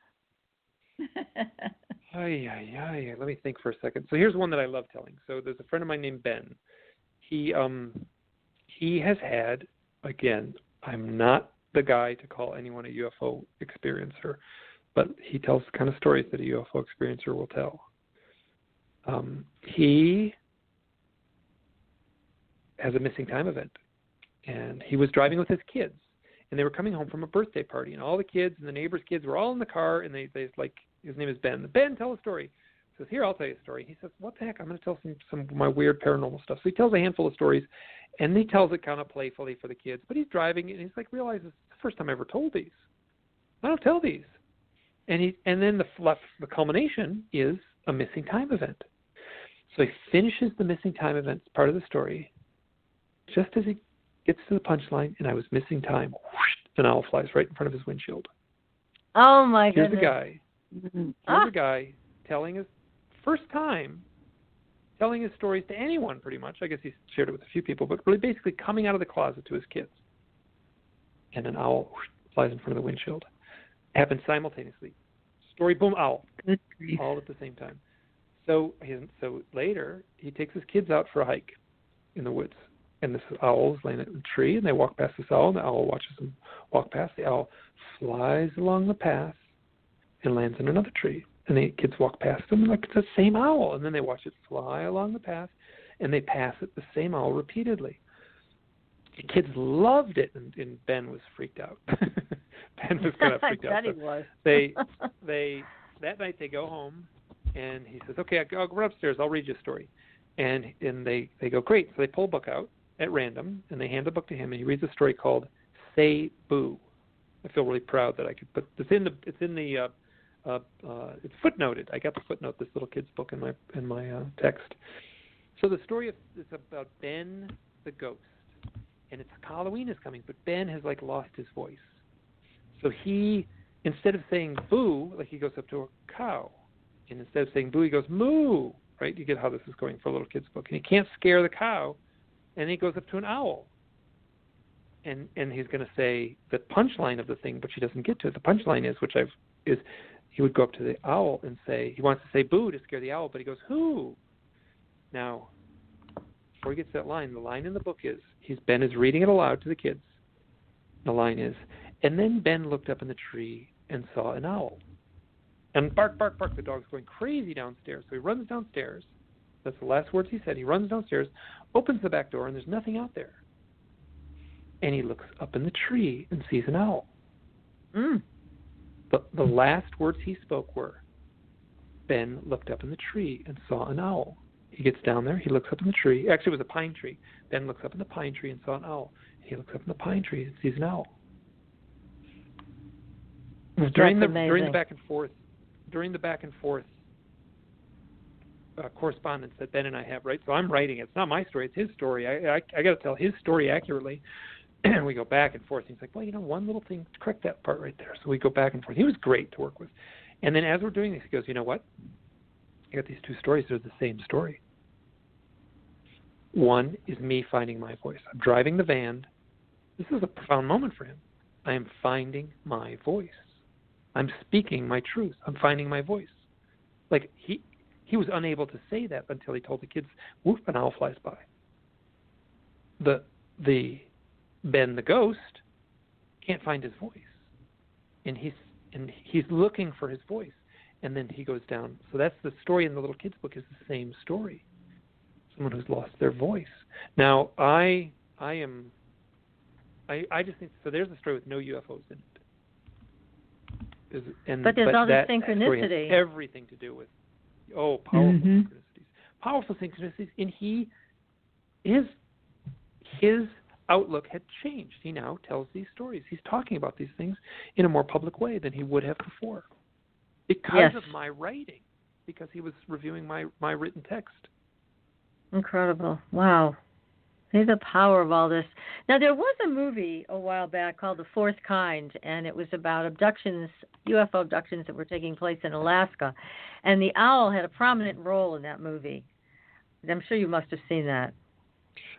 Let me think for a second. So here's one that I love telling. So there's a friend of mine named Ben. He has had, again, I'm not the guy to call anyone a UFO experiencer, but he tells the kind of stories that a UFO experiencer will tell. He has a missing time event, and he was driving with his kids, and they were coming home from a birthday party, and all the kids and the neighbors' kids were all in the car, and they like, his name is Ben. Ben, tell a story. He says, here, I'll tell you a story. He says, what the heck? I'm going to tell some of my weird paranormal stuff. So he tells a handful of stories, and he tells it kind of playfully for the kids, but he's driving, and he's like, realizes it's the first time I ever told these. I don't tell these. And then the culmination is a missing time event. So he finishes the missing time event part of the story. Just as he gets to the punchline, and I was missing time, whoosh, an owl flies right in front of his windshield. Oh my goodness! Here's a guy telling his first time telling his stories to anyone, pretty much. I guess he shared it with a few people, but really basically coming out of the closet to his kids. And an owl whoosh, flies in front of the windshield. Happened simultaneously. Story, boom, owl. All at the same time. So later, he takes his kids out for a hike in the woods. And this owl is laying in a tree, and they walk past this owl, and the owl watches them walk past. The owl flies along the path and lands in another tree. And the kids walk past him, and like it's the same owl. And then they watch it fly along the path, and they pass it, the same owl, repeatedly. The kids loved it, and Ben was freaked out. Ben was kind of freaked out. He was. They that night they go home, and he says, "Okay, I'll go upstairs. I'll read you a story." And they go, "Great!" So they pull a book out at random, and they hand the book to him, and he reads a story called "Say Boo." I feel really proud that I could put it's footnoted. I got the footnote, this little kid's book in my text. So the story is about Ben the ghost. And it's Halloween is coming, but Ben has like lost his voice. So he, instead of saying boo, like he goes up to a cow, and instead of saying boo, he goes moo, right? You get how this is going for a little kid's book. And he can't scare the cow, and he goes up to an owl. And he's going to say the punchline of the thing, but she doesn't get to it. The punchline is he would go up to the owl and say, he wants to say boo to scare the owl, but he goes, who? Now, before he gets to that line, the line in the book is, Ben is reading it aloud to the kids. The line is, and then Ben looked up in the tree and saw an owl. And bark, bark, bark, the dog's going crazy downstairs. So he runs downstairs. That's the last words he said. He runs downstairs, opens the back door, and there's nothing out there. And he looks up in the tree and sees an owl. But the last words he spoke were, Ben looked up in the tree and saw an owl. He gets down there. He looks up in the tree. Actually, it was a pine tree. Ben looks up in the pine tree and saw an owl. He looks up in the pine tree and sees an owl. During the back and forth correspondence that Ben and I have, right? So I'm writing it. It's not my story. It's his story. I got to tell his story accurately. And we go back and forth. He's like, well, one little thing, correct that part right there. So we go back and forth. He was great to work with. And then as we're doing this, he goes, you know what? I got these two stories. They're the same story. One is me finding my voice. I'm driving the van. This is a profound moment for him. I am finding my voice. I'm speaking my truth. I'm finding my voice. Like he was unable to say that until he told the kids, whoop, an owl flies by. The Ben the ghost can't find his voice. And he's looking for his voice. And then he goes down. So that's the story in the little kid's book is the same story. Someone who's lost their voice. Now, I just think, so there's a story with no UFOs in it. But there's all this synchronicity. Has everything to do with, powerful synchronicities. Powerful synchronicities. And his outlook had changed. He now tells these stories. He's talking about these things in a more public way than he would have before. Because of my writing, because he was reviewing my written text. Incredible. Wow. See the power of all this. Now, there was a movie a while back called The Fourth Kind, and it was about abductions, UFO abductions that were taking place in Alaska. And the owl had a prominent role in that movie. I'm sure you must have seen that.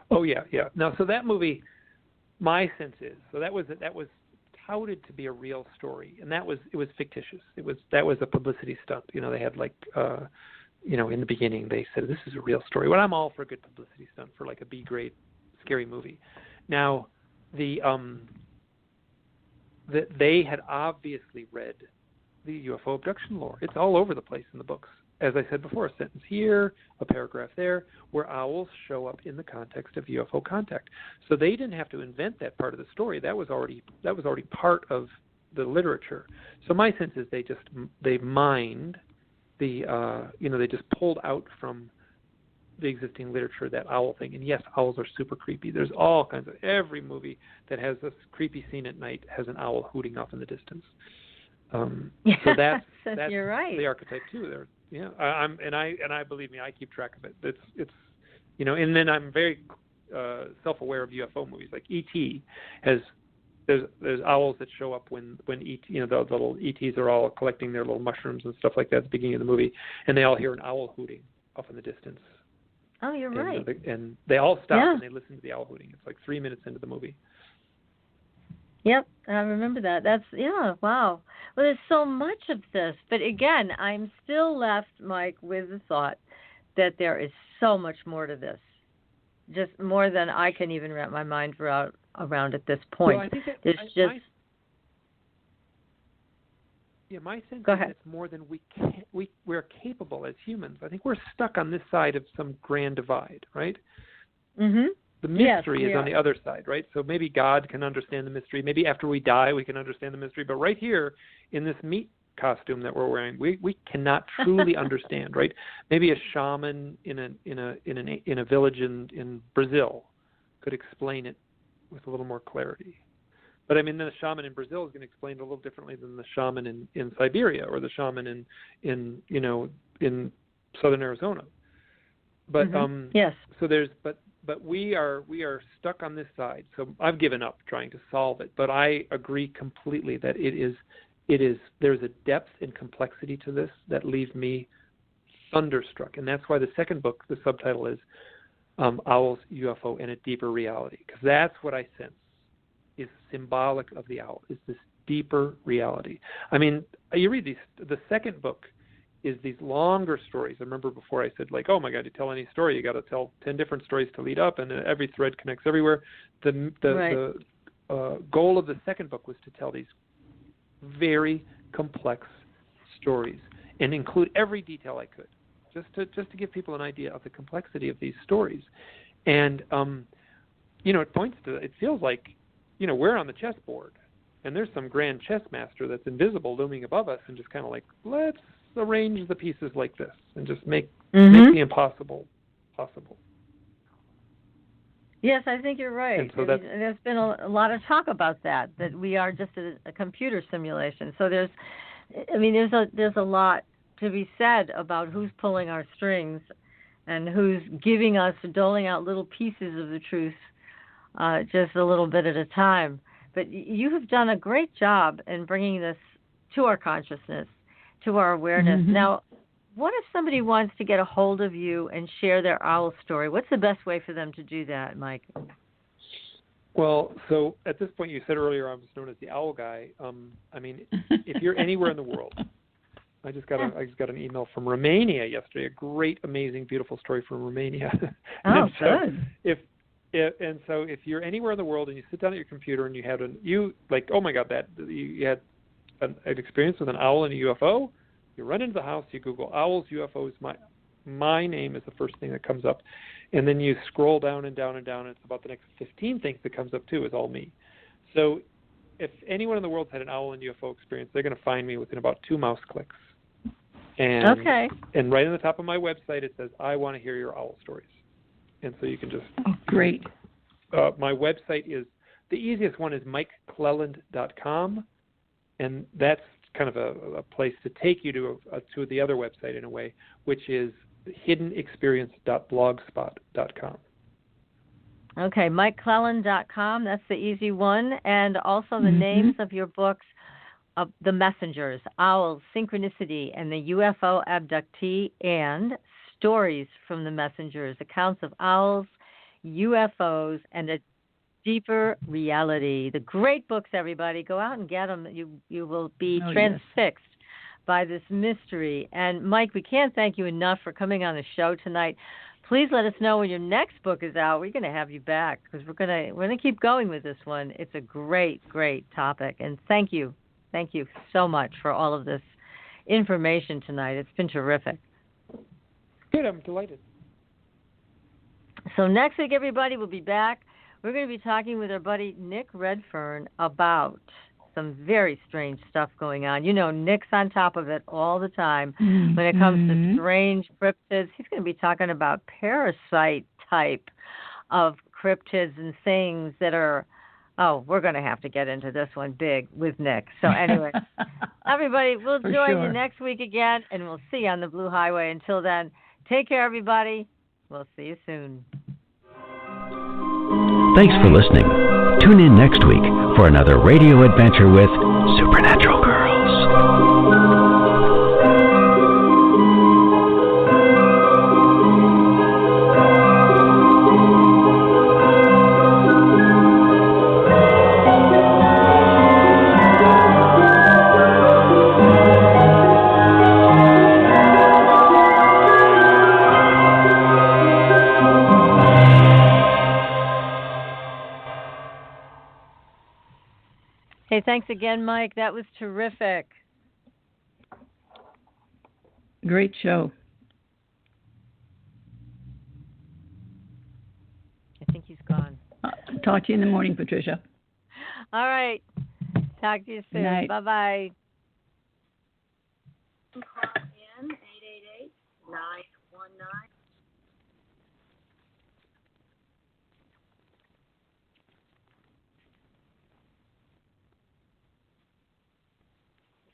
Oh, yeah. Now, so that movie, my sense is, so that was touted to be a real story, and it was fictitious. That was a publicity stunt. They had in the beginning they said this is a real story. Well, I'm all for a good publicity stunt for like a B-grade scary movie. Now, they had obviously read the UFO abduction lore. It's all over the place in the books. As I said before, a sentence here, a paragraph there, where owls show up in the context of UFO contact. So they didn't have to invent that part of the story. That was already part of the literature. So my sense is they mined the they just pulled out from the existing literature that owl thing. And yes, owls are super creepy. There's all kinds of, every movie that has this creepy scene at night has an owl hooting off in the distance. So that's you're right. The archetype too. There, yeah. I believe me, I keep track of it. It's and then I'm very self-aware of UFO movies. Like E.T. there's owls that show up when E.T. The little E.T.s are all collecting their little mushrooms and stuff like that at the beginning of the movie, and they all hear an owl hooting off in the distance. Oh, you're right. And they all stop and they listen to the owl hooting. It's like 3 minutes into the movie. Yep, I remember that. Wow. Well, there's so much of this. But again, I'm still left, Mike, with the thought that there is so much more to this. Just more than I can even wrap my mind around at this point. Well, I think my sense is it's more than we're capable as humans. I think we're stuck on this side of some grand divide, right? Mm-hmm. The mystery is on the other side, right? So maybe God can understand the mystery. Maybe after we die, we can understand the mystery. But right here, in this meat costume that we're wearing, we cannot truly understand, right? Maybe a shaman in a village in Brazil could explain it with a little more clarity. But I mean, the shaman in Brazil is going to explain it a little differently than the shaman in Siberia or the shaman in southern Arizona. But yes. So there's but we are stuck on this side. So I've given up trying to solve it. But I agree completely that there's a depth and complexity to this that leaves me thunderstruck, and that's why the second book, the subtitle is Owls, UFO, and a Deeper Reality, because that's what I sense is symbolic of the owl, is this deeper reality. I mean, you read the second book is these longer stories. I remember before I said, like, oh my God, to tell any story, you got to tell 10 different stories to lead up, and every thread connects everywhere. The goal of the second book was to tell these very complex stories and include every detail I could, just to give people an idea of the complexity of these stories. And it feels like we're on the chessboard, and there's some grand chess master that's invisible looming above us, and just kind of like, let's arrange the pieces like this and just make the impossible possible. Yes, I think you're right. And so there's been a lot of talk about that we are just a computer simulation. So there's a lot to be said about who's pulling our strings and who's giving us, doling out little pieces of the truth, just a little bit at a time. But you have done a great job in bringing this to our consciousness, to our awareness. Mm-hmm. Now, what if somebody wants to get a hold of you and share their owl story? What's the best way for them to do that, Mike? Well, so at this point, you said earlier I was known as the owl guy. I mean, if you're anywhere in the world, I just got an email from Romania yesterday. A great, amazing, beautiful story from Romania. Oh, good. So if you're anywhere in the world and you sit down at your computer and you had oh my God, you had an experience with an owl and a UFO, you run into the house, you Google owls, UFOs, my name is the first thing that comes up. And then you scroll down and down and down, and it's about the next 15 things that comes up too is all me. So if anyone in the world's had an owl and UFO experience, they're going to find me within about 2 mouse clicks. And right on the top of my website, it says, I want to hear your owl stories. And so you can just... Oh, great. My website is, the easiest one is MikeClelland.com. And that's kind of a place to take you to the other website in a way, which is hiddenexperience.blogspot.com. Okay, MikeClelland.com. That's the easy one. And also the names of your books, The Messengers, Owls, Synchronicity, and the UFO Abductee, and Stories from the Messengers, accounts of owls, UFOs, and a Deeper Reality. The great books, everybody. Go out and get them. You will be transfixed by this mystery. And, Mike, we can't thank you enough for coming on the show tonight. Please let us know when your next book is out. We're going to have you back because we're going to keep going with this one. It's a great, great topic. And thank you so much for all of this information tonight. It's been terrific. Good, I'm delighted. So next week, everybody, we'll be back. We're going to be talking with our buddy Nick Redfern about some very strange stuff going on. You know, Nick's on top of it all the time when it comes to strange cryptids. He's going to be talking about parasite type of cryptids and things that are, we're going to have to get into this one big with Nick. So anyway, everybody, we'll join you next week again, and we'll see you on the Blue Highway. Until then, take care, everybody. We'll see you soon. Thanks for listening. Tune in next week for another radio adventure with Supernatural Girls. Hey, thanks again, Mike. That was terrific. Great show. I think he's gone. Talk to you in the morning, Patricia. All right. Talk to you soon. Night. Bye-bye. Call in 888-919.